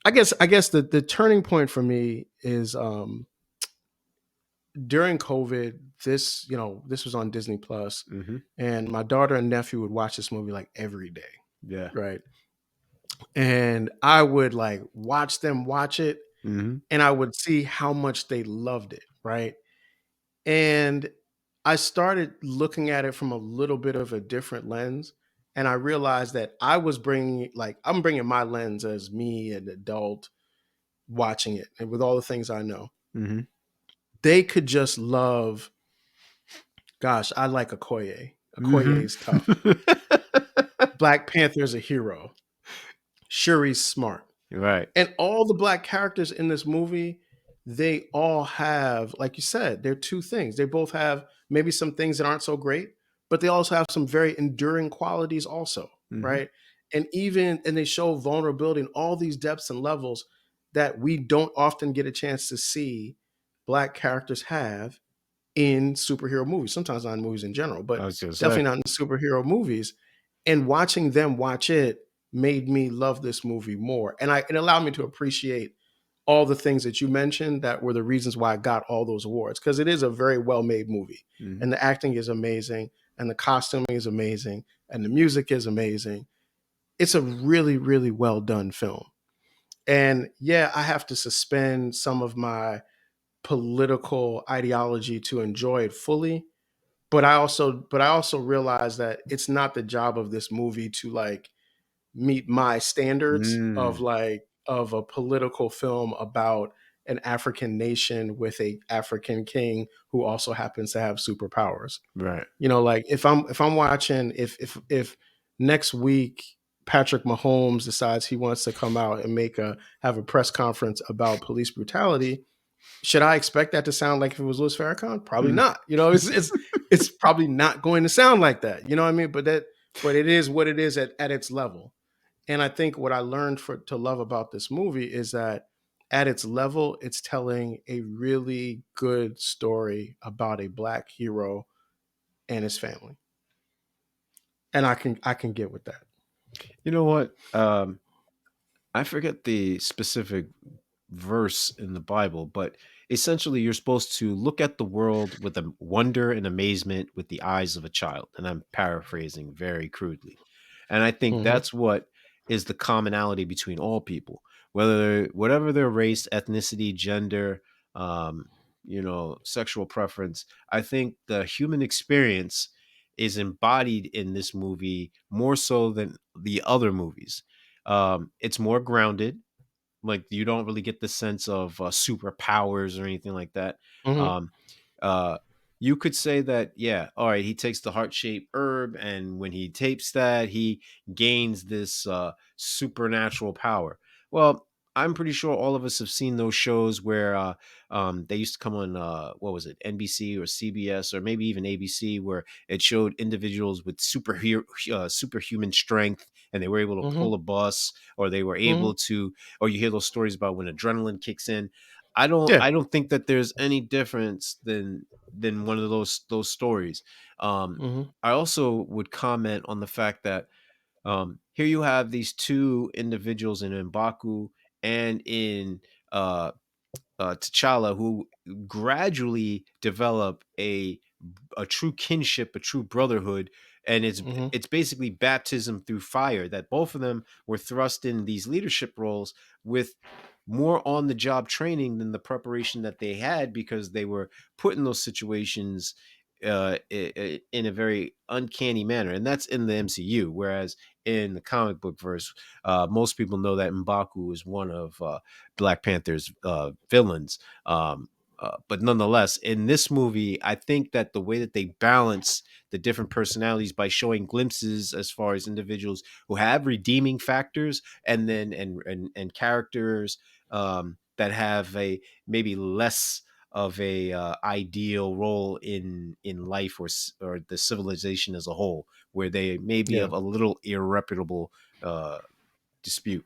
I guess the turning point for me is during COVID. This was on Disney Plus, Hmm. and my daughter and nephew would watch this movie like every day, Yeah. right? And I would like watch them watch it, Hmm. and I would see how much they loved it, right? And I started looking at it from a little bit of a different lens. And I realized that I'm bringing my lens as me, an adult, watching it. And with all the things I know, Hmm. they could just love, gosh, I like Okoye. Hmm. Okoye's tough. Black Panther's a hero. Shuri's smart. Right. And all the black characters in this movie, they all have, like you said, they're two things. They both have maybe some things that aren't so great, but they also have some very enduring qualities also, Hmm. right? And they show vulnerability in all these depths and levels that we don't often get a chance to see black characters have in superhero movies. Sometimes not in movies in general, I but was gonna say. definitely not in superhero movies. And watching them watch it made me love this movie more. And it allowed me to appreciate all the things that you mentioned that were the reasons why I got all those awards. Because it is a very well-made movie. Hmm. And the acting is amazing, and the costuming is amazing, and the music is amazing. It's a really, really well done film. And yeah, I have to suspend some of my political ideology to enjoy it fully, but I also realize that it's not the job of this movie to like meet my standards of Mm. a political film about an African nation with a African king who also happens to have superpowers. Right. Like if I'm watching, if next week Patrick Mahomes decides he wants to come out and have a press conference about police brutality, should I expect that to sound like if it was Louis Farrakhan? Probably Mm. not. It's probably not going to sound like that. You know what I mean? But it is what it is at its level. And I think what I learned to love about this movie is that at its level, it's telling a really good story about a black hero and his family. And I can get with that. You know what? I forget the specific verse in the Bible, but essentially you're supposed to look at the world with a wonder and amazement with the eyes of a child. And I'm paraphrasing very crudely. And I think Hmm. that's what is the commonality between all people, whatever their race, ethnicity, gender, um, sexual preference. I think the human experience is embodied in this movie more so than the other movies. It's more grounded, like you don't really get the sense of superpowers or anything like that. Hmm. Um, uh, you could say that, yeah, all right, he takes the heart shaped herb, and when he takes that, he gains this supernatural power. Well, I'm pretty sure all of us have seen those shows where they used to come on, what was it, NBC or CBS or maybe even ABC, where it showed individuals with superhuman strength, and they were able to Hmm. pull a bus, or they were able Hmm. to, or you hear those stories about when adrenaline kicks in. I don't Yeah. I don't think that there's any difference than one of those stories. Um, Hmm. I also would comment on the fact that here you have these two individuals in Mbaku and in uh, T'Challa, who gradually develop a true kinship, a true brotherhood, and Hmm. it's basically baptism through fire. That both of them were thrust in these leadership roles with more on the job training than the preparation that they had, because they were put in those situations in a very uncanny manner, and that's in the MCU. Whereas in the comic book verse, most people know that M'Baku is one of Black Panther's villains. But nonetheless, in this movie, I think that the way that they balance the different personalities by showing glimpses as far as individuals who have redeeming factors, and then and characters that have a maybe less of a ideal role in life, or the civilization as a whole, where they may be Yeah. of a little irreputable uh, dispute.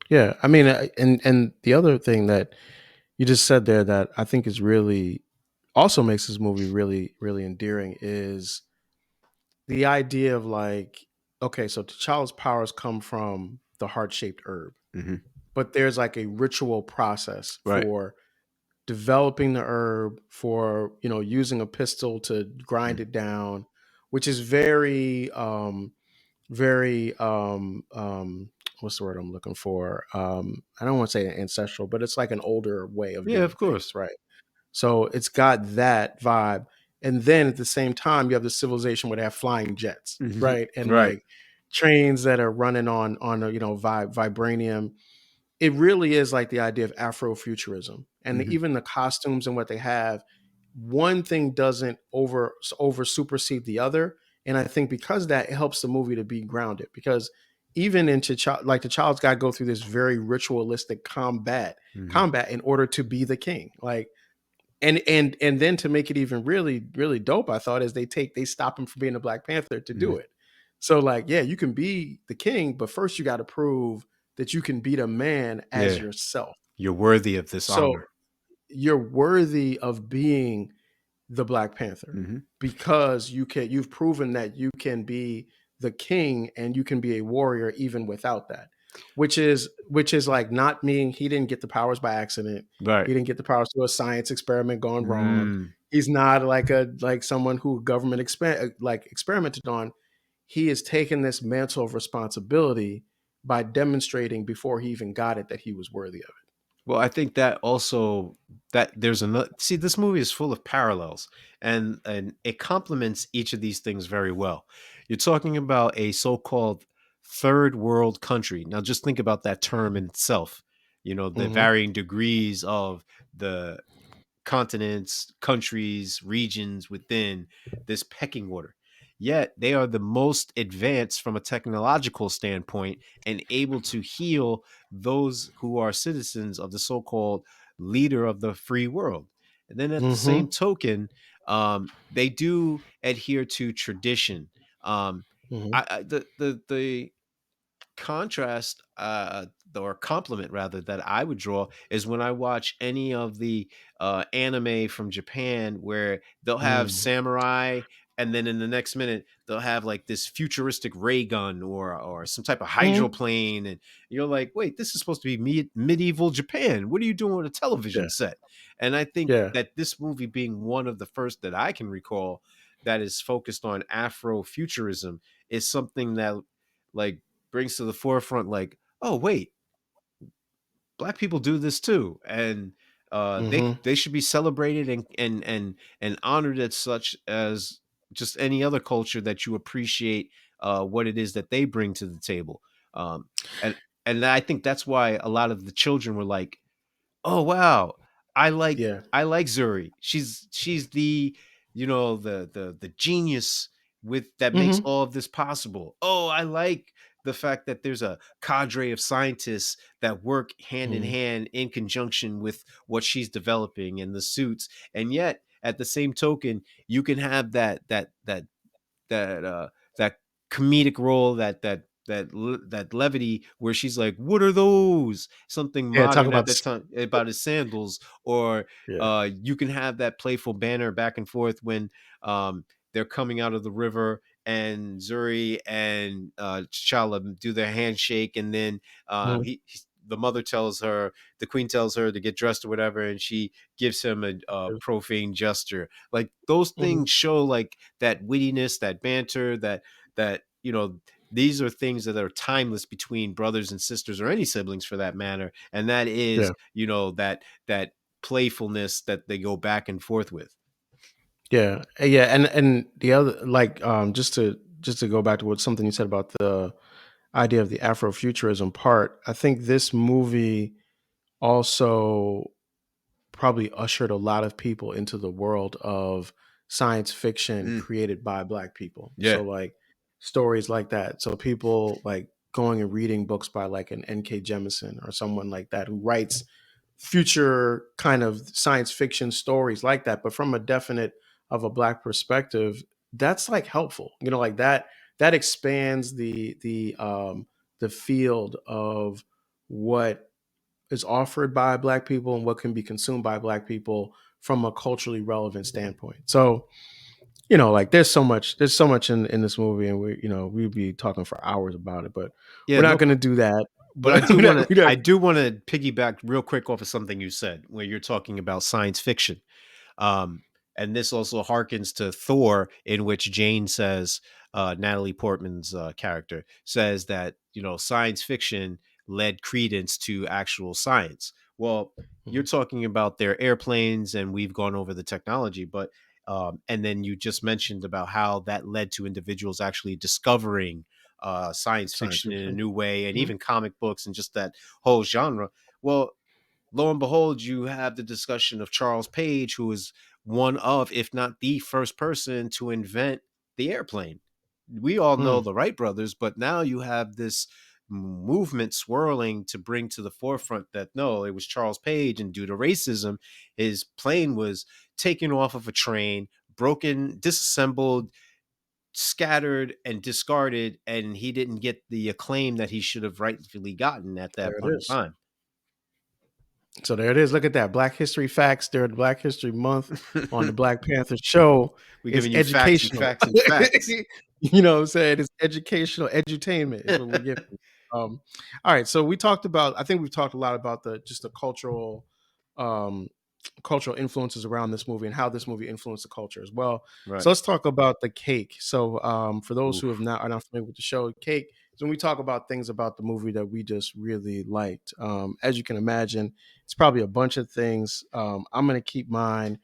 Yeah. I mean, and the other thing that you just said there that I think is really also makes this movie really, really endearing is the idea of like, okay, so T'Challa's powers come from the heart shaped herb, Hmm. but there's like a ritual process Right. for developing the herb, for using a pistol to grind Mm. it down, which is very very what's the word I'm looking for? I don't want to say ancestral, but it's like an older way of Yeah, of doing things, course. right? So it's got that vibe. And then at the same time, you have the civilization where they have flying jets, Hmm. right? And Right. like trains that are running on vibranium. It really is like the idea of Afrofuturism, and Hmm. even the costumes and what they have. One thing doesn't over supersede the other, and I think because of that, it helps the movie to be grounded. Because even into like the child's got to go through this very ritualistic Hmm. combat in order to be the king. Like, and then to make it even really really dope, I thought, is they stop him from being a Black Panther to do Hmm. it. So like, yeah, you can be the king, but first you got to prove that you can beat a man as Yeah, yourself. you're worthy of this So honor. you're worthy of being the Black Panther Hmm. because you've proven that you can be the king and you can be a warrior even without that. Which is like not meaning he didn't get the powers by accident. Right. He didn't get the powers through a science experiment gone wrong. Mm. He's not like someone who government experimented on. He has taken this mantle of responsibility by demonstrating before he even got it that he was worthy of Well, I think that also, that there's another, see, this movie is full of parallels, and it complements each of these things very well. You're talking about a so-called third world country. Now just think about that term in itself. it. The Hmm. varying degrees of the continents, countries, regions within this pecking order. Yet they are the most advanced from a technological standpoint and able to heal those who are citizens of the so called leader of the free world. And then at the same Hmm. token, they do adhere to tradition. Um, Hmm. the contrast, or compliment rather, that I would draw is when I watch any of the anime from Japan, where they'll have Mm. samurai, and then in the next minute they'll have like this futuristic ray gun, or some type of Hmm. hydroplane, and you're like, wait, this is supposed to be medieval Japan. What are you doing with a television Yeah. set? And I think Yeah. that this movie, being one of the first that I can recall that is focused on Afrofuturism, is something that like brings to the forefront, like, oh wait, Black people do this too, and Hmm. they should be celebrated and honored as such, as just any other culture that you appreciate what it is that they bring to the table. um, and and I think that's why a lot of the children were like, oh wow, I like Yeah. I like Zuri. She's the, the genius with that makes Hmm. all of this possible. Oh, I like the fact that there's a cadre of scientists that work hand in Hmm. hand in conjunction with what she's developing and the suits. And yet at the same token, you can have that that comedic role, that levity, where she's like, "What are those?" Something Yeah. Talk modern about at the time about his sandals, or yeah. you can have that playful banner back and forth when they're coming out of the river, and Zuri and T'Challa do their handshake, and then Mhm. the mother tells her, the queen tells her to get dressed or whatever, and she gives him a profane gesture. Like those Mhm. things show like that wittiness, that banter, that these are things that are timeless between brothers and sisters or any siblings for that matter, and that Yeah. is that playfulness that they go back and forth with. Yeah. Yeah. And the other, like, just to go back to what something you said about the idea of the Afrofuturism part, I think this movie also probably ushered a lot of people into the world of science fiction Mm, created by Black people. yeah. So like stories like that. So people like going and reading books by like an N.K. Jemisin or someone like that who writes future kind of science fiction stories like that, but from a definite of a Black perspective. That's like helpful, like that expands the field of what is offered by Black people and what can be consumed by Black people from a culturally relevant standpoint. So, like there's so much in this movie, and we'd be talking for hours about it, but Yeah, we're not no. going to do that. But I But do want to we don't. I do want to piggyback real quick off of something you said where you're talking about science fiction. Um, and this also harkens to Thor, in which Jane says, Natalie Portman's character says that, science fiction led credence to actual science. Well, you're Mhm. talking about their airplanes, and we've gone over the technology, but and then you just mentioned about how that led to individuals actually discovering science Science fiction in a fiction. new way, and Mhm. even comic books and just that whole genre. Well, lo and behold, you have the discussion of Charles Page, who is one of, if not the first person to invent the airplane. We all know Mm. the Wright brothers, but now you have this movement swirling to bring to the forefront that no, it was Charles Page, and due to racism, his plane was taken off of a train, broken, disassembled, scattered, and discarded, and he didn't get the acclaim that he should have rightfully gotten at that There it point in is. time. So there it is. Look at that. Black History Facts during Black History Month on the Black Panther show We're is giving you facts and educational. facts and facts. What I'm saying? It's educational. Edutainment is what we're giving. All right. So I think we've talked a lot about the um, cultural influences around this movie and how this movie influenced the culture as well. Right. So let's talk about the cake. So for those who Oof. are not familiar with the show, Cake is when we talk about things about the movie that we just really liked. As you can imagine, it's probably a bunch of things. I'm gonna keep mine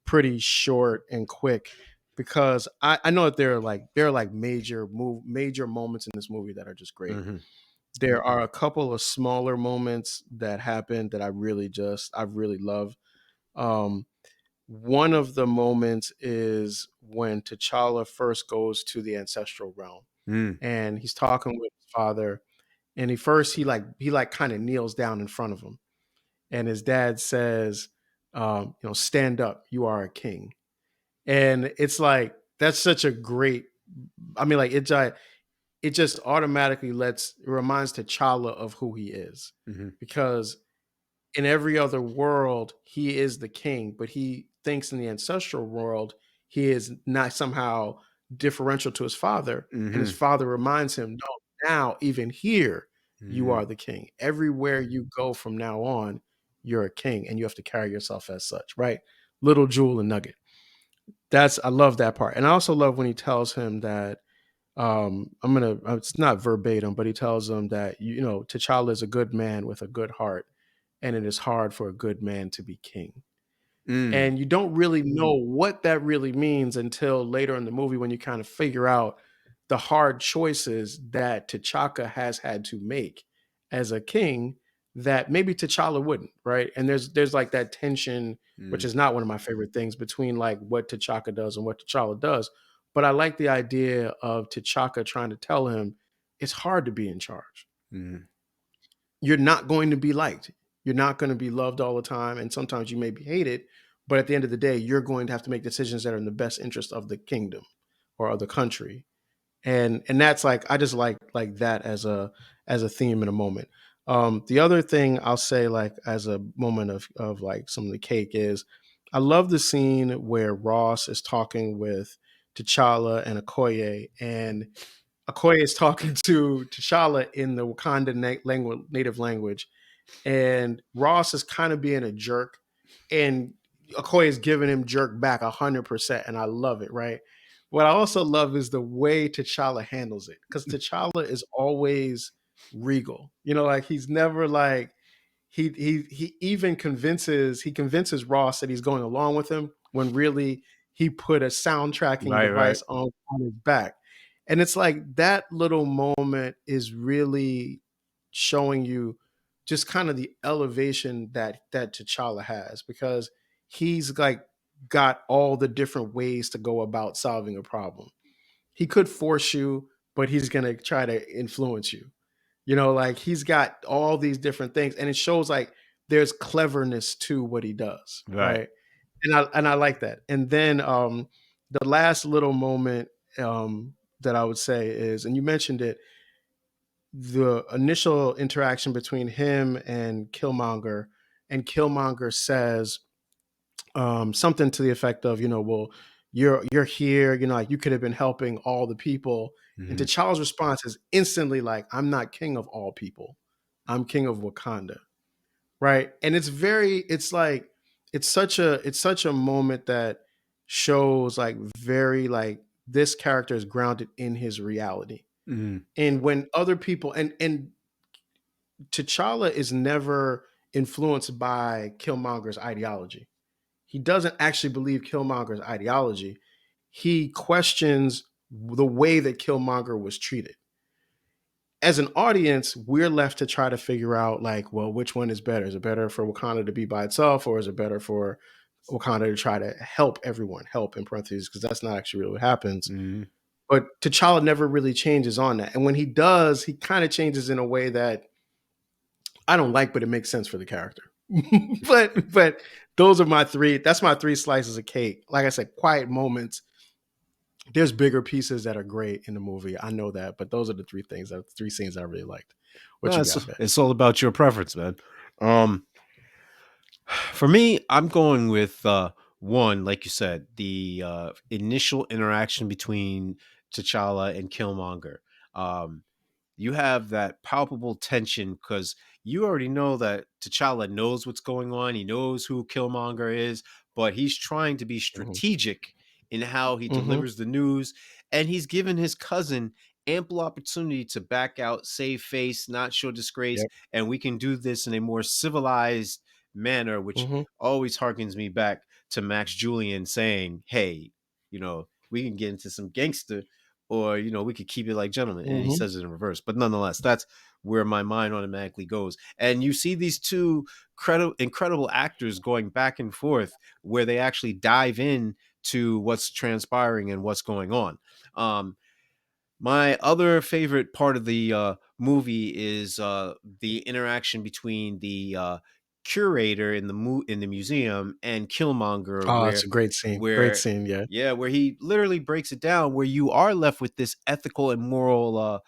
pretty short and quick because I know that there are like major moments in this movie that are just great. Hmm. There are a couple of smaller moments that happen that I really love. Um, One of the moments is when T'Challa first goes to the ancestral realm Mm. and he's talking with his father. And he kind of kneels down in front of him, and his dad says, stand up, you are a king. And it's like that's such a great. I mean, like it just automatically it reminds T'Challa of who he is, Hmm. because in every other world he is the king, but he thinks in the ancestral world he is not somehow differential to his father, and his Hmm. father reminds him, no, now even here you Mm. are the king. Everywhere you go from now on, you're a king, and you have to carry yourself as such, right? Little jewel and nugget. I love that part. And I also love when he tells him that it's not verbatim, but he tells him that T'Challa is a good man with a good heart, and it is hard for a good man to be king. Mm. And you don't really know what that really means until later in the movie when you kind of figure out the hard choices that T'Chaka has had to make as a king that maybe T'Challa wouldn't, right? And there's like that tension, which Mm. is not one of my favorite things, between like what T'Chaka does and what T'Challa does. But I like the idea of T'Chaka trying to tell him it's hard to be in charge. Mm. You're not going to be liked. You're not going to be loved all the time. And sometimes you may be hated. But at the end of the day, you're going to have to make decisions that are in the best interest of the kingdom or of the country. And that's like I just like that as a theme in a moment. The other thing I'll say, like as a moment of like some of the cake, is I love the scene where Ross is talking with T'Challa and Okoye, and Okoye is talking to T'Challa in the Wakanda native language, and Ross is kind of being a jerk, and Okoye is giving him jerk back 100%, and I love it. Right. What I also love is the way T'Challa handles it, because T'Challa is always regal. Like he's never like he even convinces Ross that he's going along with him when really he put a sound tracking Right, right. device on his back. And it's like that little moment is really showing you just kind of the elevation that T'Challa has, because he's like got all the different ways to go about solving a problem. He could force you, but he's gonna try to influence you. Like he's got all these different things, and it shows like there's cleverness to what he does, Right. right? And I like that. And then the last little moment that I would say is, and you mentioned it, the initial interaction between him and Killmonger says something to the effect of, well, you're here, like you could have been helping all the people. And Hmm. T'Challa's response is instantly like, I'm not king of all people. I'm king of Wakanda. Right. And it's like it's such a moment that shows like very like this character is grounded in his reality. Hmm. And when other people and T'Challa is never influenced by Killmonger's ideology. He doesn't actually believe Killmonger's ideology. He questions the way that Killmonger was treated. As an audience, we're left to try to figure out, like, well, which one is better? Is it better for Wakanda to be by itself, or is it better for Wakanda to try to help everyone? Help in parentheses, because that's not actually really what happens. Hmm. But T'Challa never really changes on that. And when he does, he kind of changes in a way that I don't like, but it makes sense for the character. but those are my three. That's my three slices of cake. Like I said, quiet moments. There's bigger pieces that are great in the movie. I know that, but those are the three scenes I really liked. What No, you it's got, man? it's all about your preference, man. Um, for me, I'm going with one, like you said, the initial interaction between T'Challa and Killmonger. Um, you have that palpable tension because you already know that T'Challa knows what's going on. He knows who Killmonger is, but he's trying to be Mm-hmm. strategic in how he Mm-hmm. delivers the news. And he's given his cousin ample opportunity to back out, save face, not show disgrace. Yep. And we can do this in a more civilized manner, which Mm-hmm. always harkens me back to Max Julian saying, hey, we can get into some gangster or we could keep it like gentlemen, and he Mm-hmm. says it in reverse, but nonetheless that's where my mind automatically goes. And you see these two incredible actors going back and forth where they actually dive in to what's transpiring and what's going on. My other favorite part of the movie is the interaction between the curator in the museum and Killmonger, Oh, it's where a great scene. Great where scene. Yeah. yeah, where he literally breaks it down, where you are left with this ethical and moral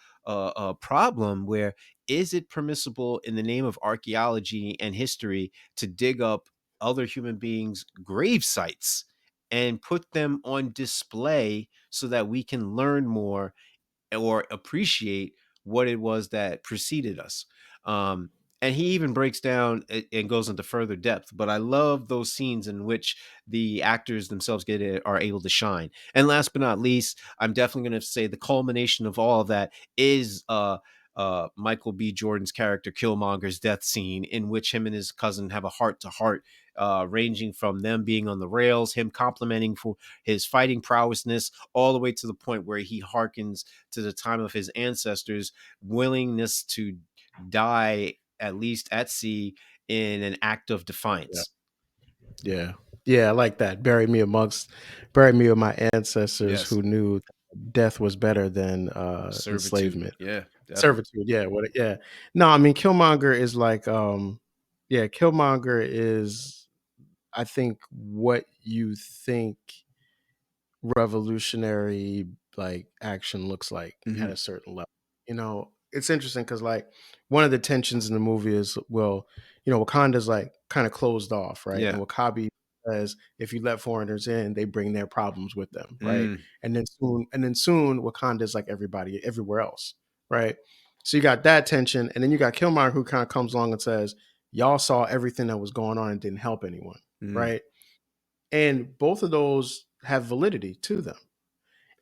problem. Where is it permissible in the name of archaeology and history to dig up other human beings' grave sites and put them on display so that we can learn more or appreciate what it was that preceded us. Um, and he even breaks down and goes into further depth. But I love those scenes in which the actors themselves are able to shine. And last but not least, I'm definitely going to say the culmination of all of that is Michael B. Jordan's character Killmonger's death scene, in which him and his cousin have a heart to heart, ranging from them being on the rails, him complimenting for his fighting prowessness, all the way to the point where he hearkens to the time of his ancestors' willingness to die, at least at sea, in an act of Yeah. defiance. Yeah. Yeah. I like that. Bury me with my ancestors Yes. who knew death was better than Servitude. enslavement. Yeah, definitely. Servitude. Yeah. Yeah. No, I mean, Killmonger is like, yeah, Killmonger is, I think, what you think revolutionary like action looks like at Hmm. a certain level. It's interesting because like one of the tensions in the movie is, well, Wakanda's like kind of closed off, right? And Yeah. Wakabi says if you let foreigners in, they bring their problems with them, right? Mm. And then soon Wakanda's like everybody everywhere else, right? So you got that tension, and then you got Killmonger who kind of comes along and says, y'all saw everything that was going on and didn't help anyone, Mm. right? And both of those have validity to them.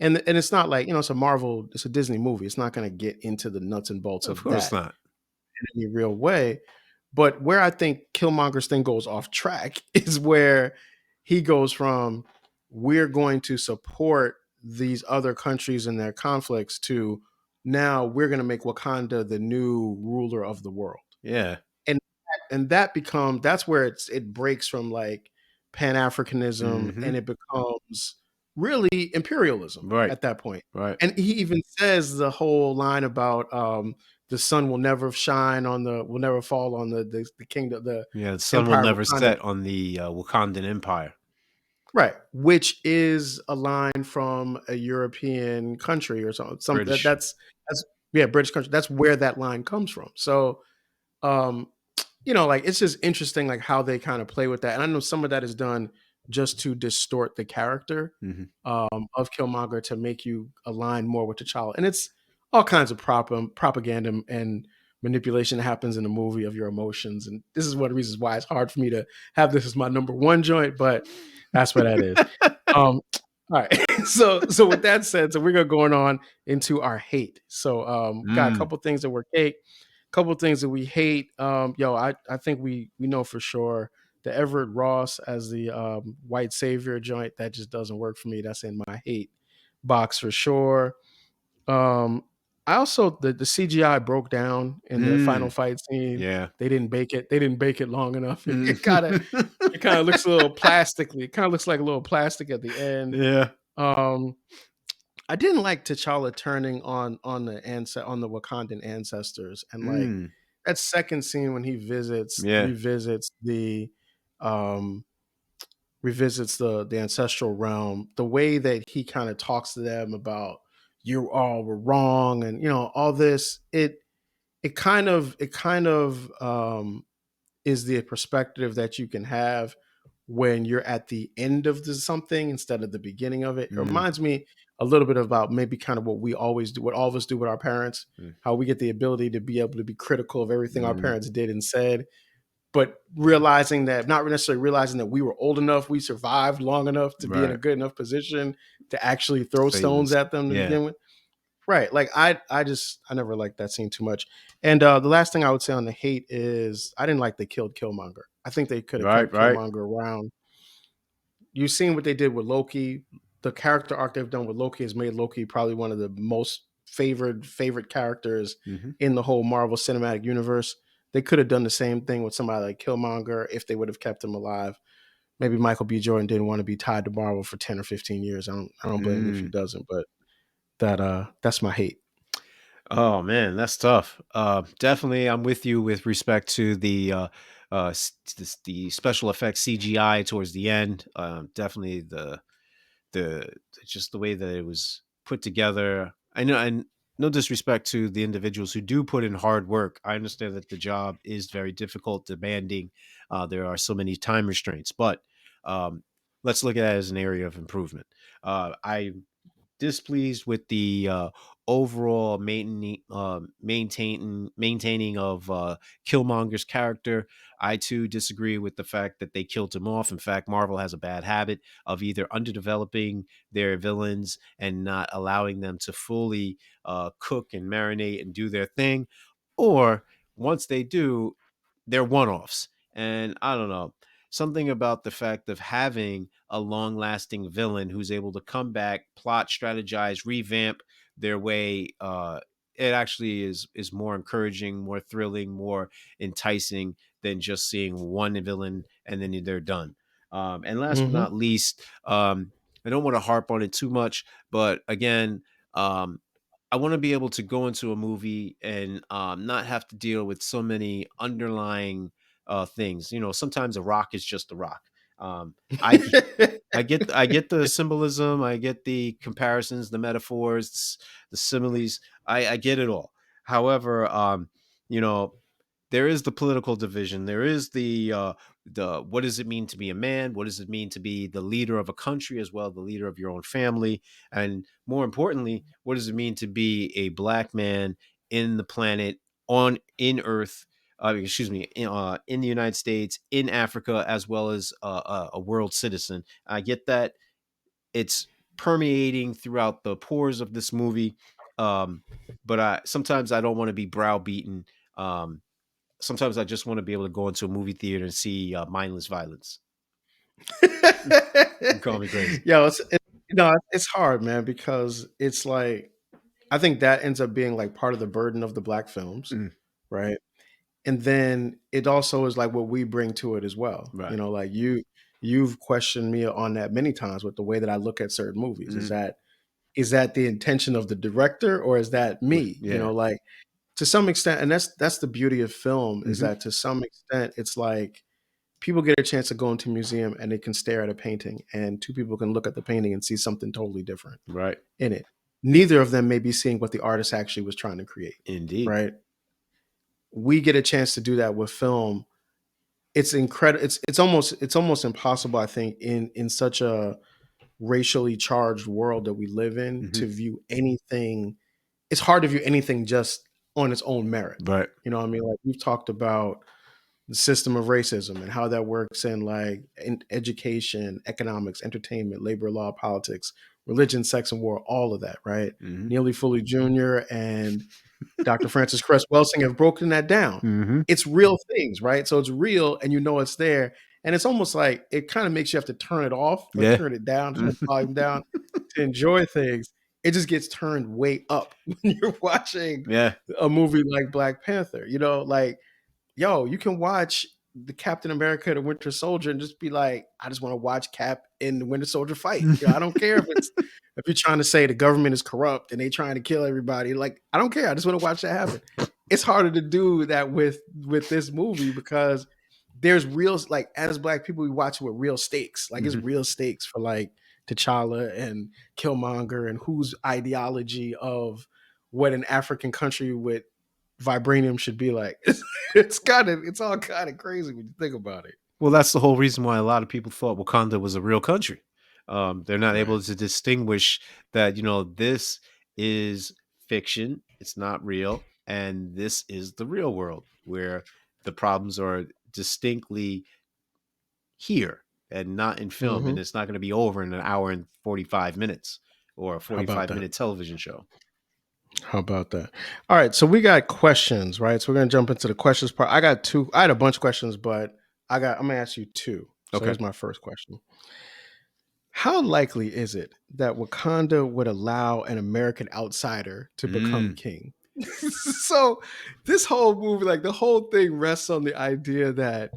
And it's not like, it's a Marvel, it's a Disney movie. It's not going to get into the nuts and bolts Of of course that not. in any real way. But where I think Killmonger's thing goes off track is where he goes from, we're going to support these other countries in their conflicts, to now we're going to make Wakanda the new ruler of the world. Yeah. And that becomes, that's where it breaks from like Pan-Africanism, Hmm. and it becomes really imperialism Right. at that point. Right. And he even says the whole line about the sun will never shine on the will never fall on the kingdom, the Yeah. The sun will empire of never Wakanda. set on the Wakandan Empire. Right, which is a line from a European country or something. British. That's yeah, British country. That's where that line comes from. So um like, it's just interesting, like how they kind of play with that. And I know some of that is done just to distort the character Hmm. of Killmonger, to make you align more with T'Challa. And it's all kinds of propaganda and manipulation that happens in the movie of your emotions. And this is one of the reasons why it's hard for me to have this as my number one joint, but that's what that is. Um, all right. So with that said, so we're gonna going on into our hate. So got a Mm. couple things that we're hate, couple things that we hate. I think we know for sure the Everett Ross as the white savior joint, that just doesn't work for me. That's in my hate box for sure. Um, I also, the CGI broke down in the final Mm. fight scene. Yeah. They didn't bake it. They didn't bake it long enough. Mm. It kind of looks a little plastically. It kind of looks like a little plastic at the end. Yeah. Um, I didn't like T'Challa turning on the Wakandan ancestors, and like Mm. that second scene when he visits Yeah. revisits the um revisits the ancestral realm, the way that he kind of talks to them about, you all were wrong, and all this, it kind of is the perspective that you can have when you're at the end of something instead of the beginning of it. It Mm. reminds me a little bit about maybe kind of what we always do, what all of us do with our parents, Mm. how we get the ability to be able to be critical of everything our Mm. parents did and said, but realizing that, not necessarily realizing that we were old enough, we survived long enough to be in a Right. good enough position to actually throw stones Satan's. at them to Yeah. begin with. Right. Like I never liked that scene too much. And the last thing I would say on the hate is, I didn't like they killed Killmonger. I think they could have Right. kept Right. Killmonger around. You've seen what they did with Loki. The character arc they've done with Loki has made Loki probably one of the most favorite characters Hmm. in the whole Marvel Cinematic Universe. They could have done the same thing with somebody like Killmonger if they would have kept him alive. Maybe Michael B. Jordan didn't want to be tied to Marvel for 10 or 15 years. I don't blame him if he Mm. doesn't, but that's my hate. Oh man, that's tough. Definitely, I'm with you with respect to the special effects CGI towards the end. Definitely the just the way that it was put together. I know, and no disrespect to the individuals who do put in hard work. I understand that the job is very difficult, demanding. There are so many time restraints, but um, let's look at it as an area of improvement. I displeased with the overall maintaining of Killmonger's character. I too disagree with the fact that they killed him off. In fact, Marvel has a bad habit of either underdeveloping their villains and not allowing them to fully cook and marinate and do their thing, or once they do, they're one-offs. And I don't know, something about the fact of having a long-lasting villain who's able to come back, plot, strategize, revamp their way. It actually is more encouraging, more thrilling, more enticing than just seeing one villain and then they're done. And last but Mm-hmm. not least, I don't want to harp on it too much, but again, um, I want to be able to go into a movie and not have to deal with so many underlying things. You know, sometimes a rock is just a rock. Um, I I get the symbolism, I get the comparisons, the metaphors, the similes. I get it all. However, you know, there is the political division. There is the what does it mean to be a man? What does it mean to be the leader of a country as well, the leader of your own family? And more importantly, what does it mean to be a black man in the planet on in Earth? excuse me, in the United States, in Africa, as well as a world citizen. I get that it's permeating throughout the pores of this movie, um, but I sometimes I don't want to be browbeaten. Um, Sometimes I just want to be able to go into a movie theater and see mindless violence. You can call me crazy. Yo, it's hard, man, because it's like I think that ends up being like part of the burden of the black films, Mm, right? And then it also is like what we bring to it as well. right. Like you've questioned me on that many times with the way that I look at certain movies. Mm, Is that the intention of the director or is that me? yeah. Like to some extent, and that's the beauty of film is Hmm. that to some extent it's like people get a chance to go into a museum and they can stare at a painting and two people can look at the painting and see something totally different Right. in it. Neither of them may be seeing what the artist actually was trying to create, Indeed. right? We get a chance to do that with film. It's incredible. It's almost impossible, I think, in such a racially charged world that we live in Hmm. to view anything. It's hard to view anything just on its own merit. Right. You know what I mean? Like we've talked about the system of racism and how that works in like in education, economics, entertainment, labor law, politics, religion, sex, and war, all of that, right? Hmm. Neely Fuller Jr. and Dr. Francis Cress Welsing have broken that down. Hmm. It's real things, right? So it's real and you know it's there. And it's almost like it kind of makes you have to turn it off or Yeah. turn it down, turn the Mhm. volume down to enjoy things. It just gets turned way up when you're watching Yeah. a movie like Black Panther. Like yo, you can watch the Captain America, the Winter Soldier, and just be like, I just want to watch Cap and the Winter Soldier fight. I don't care if you're trying to say the government is corrupt and they trying to kill everybody. Like, I don't care. I just want to watch that happen. It's harder to do that with this movie because there's real like as black people, we watch it with real stakes. Like it's Hmm. real stakes for like T'Challa and Killmonger and whose ideology of what an African country with vibranium should be like. It's all kind of crazy when you think about it. Well, that's the whole reason why a lot of people thought Wakanda was a real country. They're not Right. able to distinguish that, this is fiction, it's not real, and this is the real world where the problems are distinctly here and not in film. And Hmm. it's not going to be over in an hour and 45 minutes or a How about 45 that? minute television show. How about that? All right, so we got questions, right? So we're gonna jump into the questions part. I got two. I had a bunch of questions, but I'm gonna ask you two. So Okay. here's my first question. How likely is it that Wakanda would allow an American outsider to become Mm, king? So this whole movie, like the whole thing rests on the idea that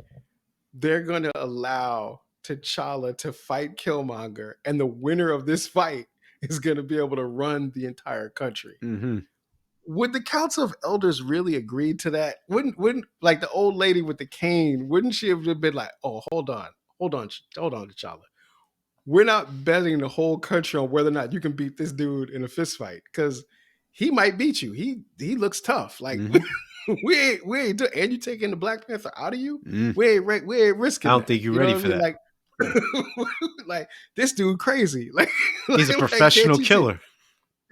they're going to allow T'Challa to fight Killmonger, and the winner of this fight is going to be able to run the entire country. hmm Would the Council of Elders really agree to that? Wouldn't like the old lady with the cane? Wouldn't she have been like, "Oh, hold on, T'Challa. We're not betting the whole country on whether or not you can beat this dude in a fist fight because he might beat you. He looks tough. Like hmm and you taking the Black Panther out of you. mm. We ain't I risking don't that. think you're You know ready what I for mean? that. Like, Yeah. like this dude crazy. Like, He's a like can't professional you be? killer.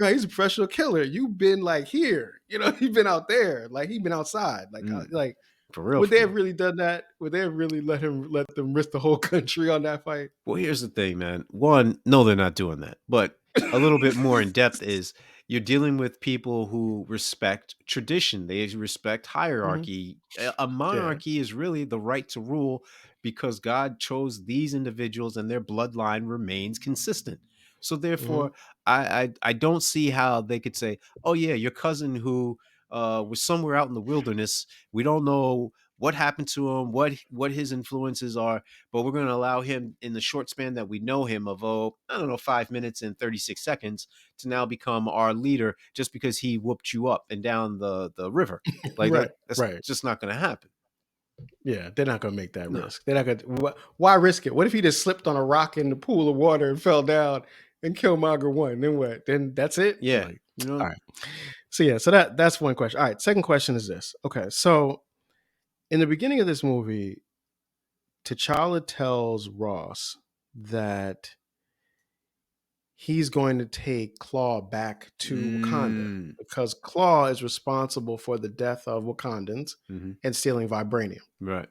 Right, he's a professional killer. You've been like here. You've been out there. Like he's been outside. Mm, Like for real, would for they have real. really done that? Would they have really let them risk the whole country on that fight? Well, here's the thing, man. One, no, they're not doing that. But a little bit more in depth is you're dealing with people who respect tradition. They respect Mhm. hierarchy. A Yeah. monarchy is really the right to rule because God chose these individuals and their bloodline remains consistent. So Mhm. therefore, I don't see how they could say, "Oh yeah, your cousin who was somewhere out in the wilderness. We don't know what happened to him, what his influences are, but we're going to allow him in the short span that we know him of, I don't know, 5 minutes and 36 seconds to now become our leader just because he whooped you up and down the river. Like Right. that's Right. just not going to happen. Yeah, they're not gonna make that No. risk. They're not gonna. Why risk it? What if he just slipped on a rock in the pool of water and fell down and Killmonger won? Then what? Then that's it. Yeah. Like, You know? all right. So yeah, so that's one question. All right. Second question is this. Okay, so in the beginning of this movie, T'Challa tells Ross that he's going to take Claw back to Wakanda Mm. because Claw is responsible for the death of Wakandans Hmm. and stealing vibranium. Right.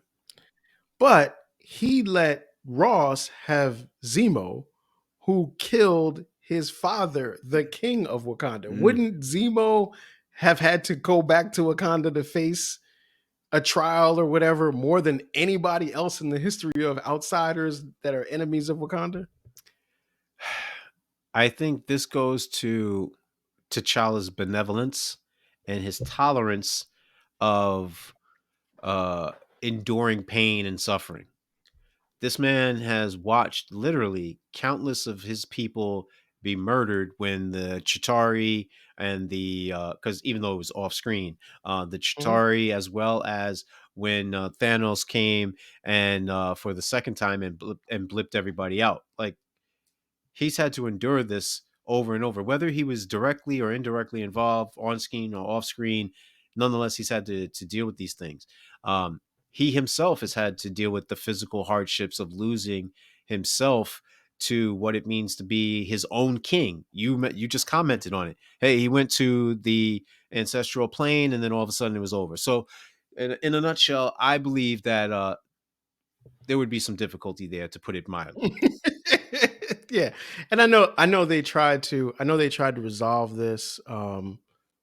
But he let Ross have Zemo, who killed his father, the king of Wakanda. Mm. Wouldn't Zemo have had to go back to Wakanda to face a trial or whatever more than anybody else in the history of outsiders that are enemies of Wakanda? I think this goes to T'Challa's benevolence and his tolerance of uh, enduring pain and suffering. This man has watched literally countless of his people be murdered when the Chitauri and the because even though it was off screen, the Mhm. Chitauri as well as when Thanos came and for the second time and blipped everybody out. Like he's had to endure this over and over, whether he was directly or indirectly involved on screen or off screen. Nonetheless, he's had to deal with these things. He himself has had to deal with the physical hardships of losing himself to what it means to be his own king. You just commented on it. Hey, he went to the ancestral plane, and then all of a sudden it was over. So, in a nutshell, I believe that there would be some difficulty there, to put it mildly. Yeah, and I know they tried to resolve this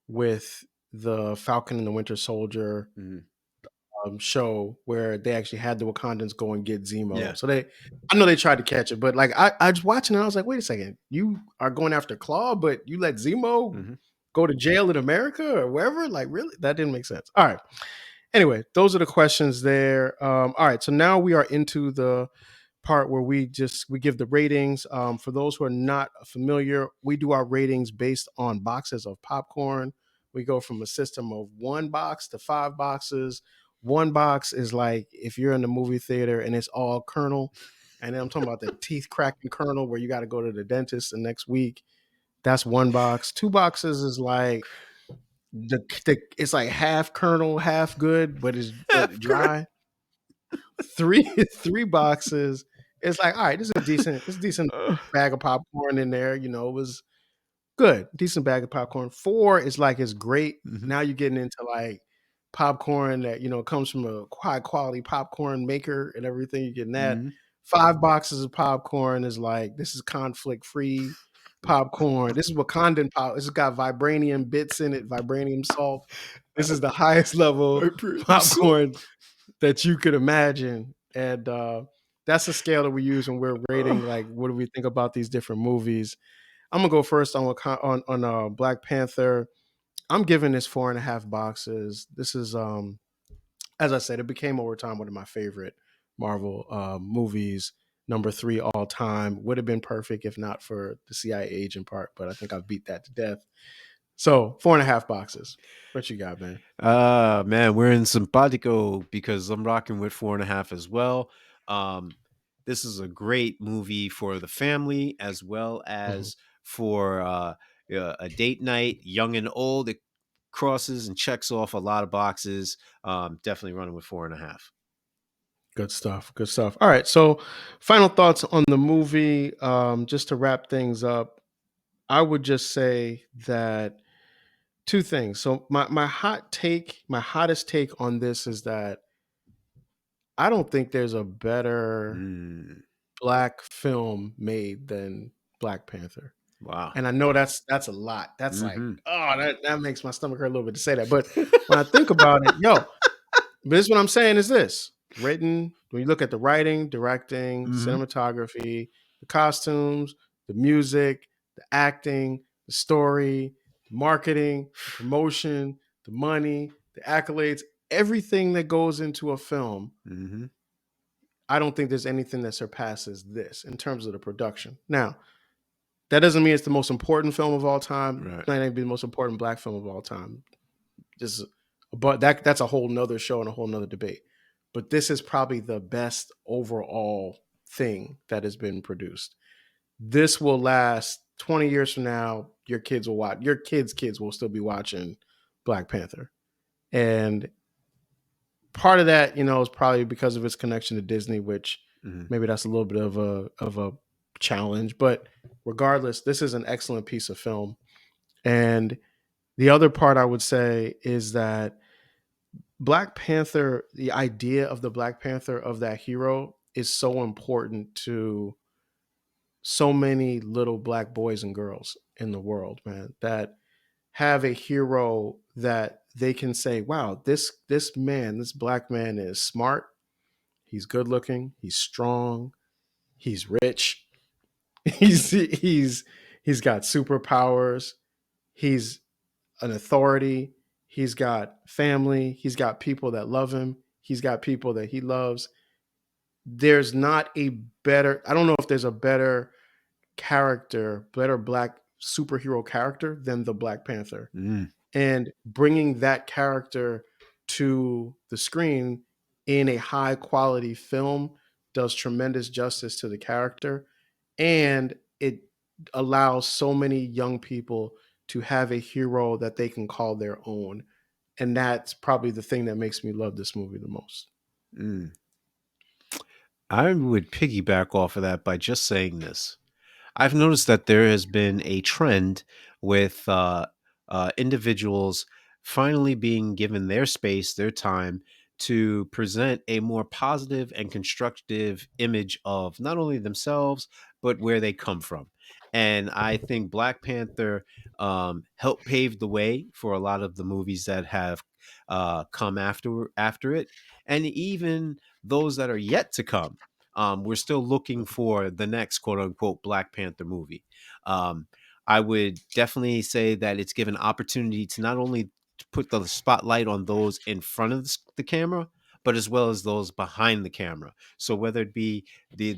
with the Falcon and the Winter Soldier Mhm. show where they actually had the Wakandans go and get Zemo. Yeah. So I know they tried to catch it, but like I was watching it, I was like, wait a second, you are going after Claw, but you let Zemo Hmm. go to jail in America or wherever? Like, really? That didn't make sense. All right. Anyway, those are the questions there. All right, so now we are into the part where we give the ratings. For those who are not familiar, we do our ratings based on boxes of popcorn. We go from a system of 1 box to 5 boxes. 1 box is like if you're in the movie theater and it's all Colonel, and then I'm talking about the teeth cracking Colonel where you got to go to the dentist the next week. That's 1 box. 2 boxes is like it's like half Colonel, half good, but dry. Three 3 boxes. It's like, all right, this is a decent Uh, bag of popcorn in there. It was good, decent bag of popcorn. 4 is like it's great. mhm, Now you're getting into like popcorn that comes from a high quality popcorn maker and everything. You're getting that. mhm. 5 boxes of popcorn is like this is conflict free popcorn. This is Wakandan pop. This has got vibranium bits in it, vibranium salt. This is the highest level Vibranium. popcorn that you could imagine. And that's the scale that we use when we're rating, Oh. like, what do we think about these different movies. I'm gonna go first on Black Panther. I'm giving this 4.5 boxes. This is as I said, it became over time one of my favorite Marvel movies. Number 3 all time. Would have been perfect if not for the CIA agent part, but I think I've beat that to death. So 4.5 boxes. What you got, man? Man, we're in simpatico because I'm rocking with 4.5 as well. Um, this is a great movie for the family as well Mhm. as for a date night, young and old. It crosses and checks off a lot of boxes. Definitely running with 4.5. Good stuff. Good stuff. All right. So, final thoughts on the movie. Just to wrap things up, I would just say that two things. So, my hottest take on this is that I don't think there's a better Mm, black film made than Black Panther. wow. And I know that's a lot. That's like, Hmm. oh, that makes my stomach hurt a little bit to say that. But when I think about it, but this is what I'm saying is this written, when you look at the writing, directing, Hmm. cinematography, the costumes, the music, the acting, the story, the marketing, the promotion, the money, the accolades, everything that goes into a film, Hmm. I don't think there's anything that surpasses this in terms of the production. Now, that doesn't mean it's the most important film of all time. Right. It might not be the most important black film of all time. Just but that's a whole nother show and a whole nother debate. But this is probably the best overall thing that has been produced. This will last 20 years from now. Your kids will watch. Your kids will still be watching Black Panther, and part of that, is probably because of its connection to Disney, which Hmm. maybe that's a little bit of a challenge. But regardless, this is an excellent piece of film. And the other part I would say is that Black Panther, the idea of the Black Panther, of that hero, is so important to so many little black boys and girls in the world, man, that have a hero that they can say, wow, this man, this black man is smart, he's good looking, he's strong, he's rich, he's got superpowers, he's an authority, he's got family, he's got people that love him, he's got people that he loves. There's not a better, I don't know if there's a better character, better black superhero character than the Black Panther. Mm, And bringing that character to the screen in a high quality film does tremendous justice to the character, and it allows so many young people to have a hero that they can call their own. And that's probably the thing that makes me love this movie the most. mm. I would piggyback off of that by just saying this. I've noticed that there has been a trend with individuals finally being given their space, their time to present a more positive and constructive image of not only themselves, but where they come from. And I think Black Panther helped pave the way for a lot of the movies that have come after it, and even those that are yet to come. We're still looking for the next quote unquote Black Panther movie. Um, I would definitely say that it's given opportunity to not only put the spotlight on those in front of the camera, but as well as those behind the camera. So whether it be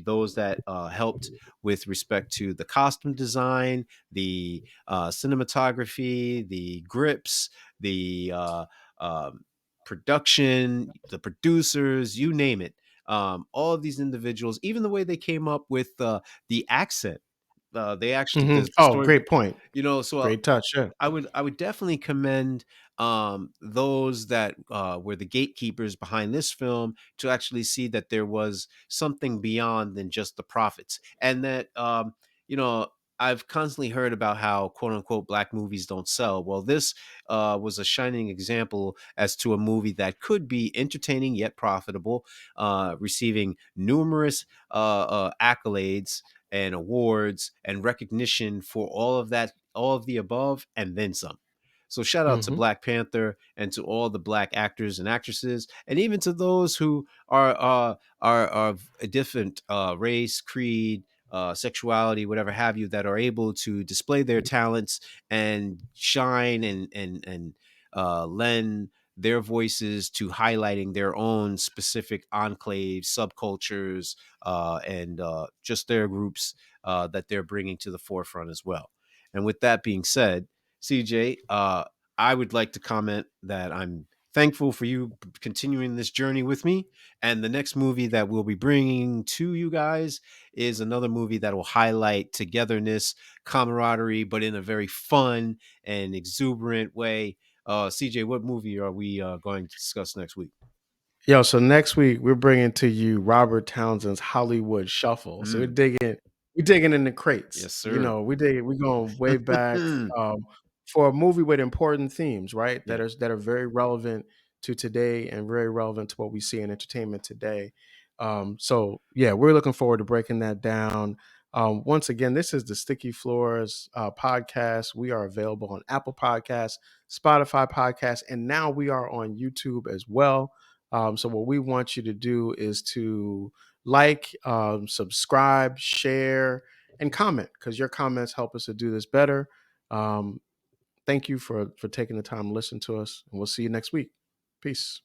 those that helped with respect to the costume design, the cinematography, the grips, the production, the producers, you name it, all of these individuals, even the way they came up with the accent, they actually the Oh, story, great point. so Great touch. Yeah. I would definitely commend those that were the gatekeepers behind this film to actually see that there was something beyond than just the profits, and that you know. I've constantly heard about how "quote unquote" black movies don't sell. Well, this was a shining example as to a movie that could be entertaining yet profitable, receiving numerous accolades and awards and recognition for all of that, all of the above, and then some. So shout out to Mm-hmm. Black Panther and to all the black actors and actresses, and even to those who are of a different race, creed, sexuality, whatever have you, that are able to display their talents and shine and lend their voices to highlighting their own specific enclaves, subcultures, and just their groups that they're bringing to the forefront as well. And with that being said, CJ, I would like to comment that I'm thankful for you continuing this journey with me. And the next movie that we'll be bringing to you guys is another movie that will highlight togetherness, camaraderie, but in a very fun and exuberant way. CJ, what movie are we going to discuss next week? Yo, so next week we're bringing to you Robert Townsend's Hollywood Shuffle. So Mm, we're digging in the crates. yes, You sir. know, we're going way back for a movie with important themes, right? Yeah. That are very relevant to today and very relevant to what we see in entertainment today. So yeah, we're looking forward to breaking that down. Once again, this is the Sticky Floors podcast. We are available on Apple Podcasts, Spotify Podcasts, and now we are on YouTube as well. So what we want you to do is to like, subscribe, share, and comment, because your comments help us to do this better. Um, Thank you for taking the time to listen to us, and we'll see you next week. Peace.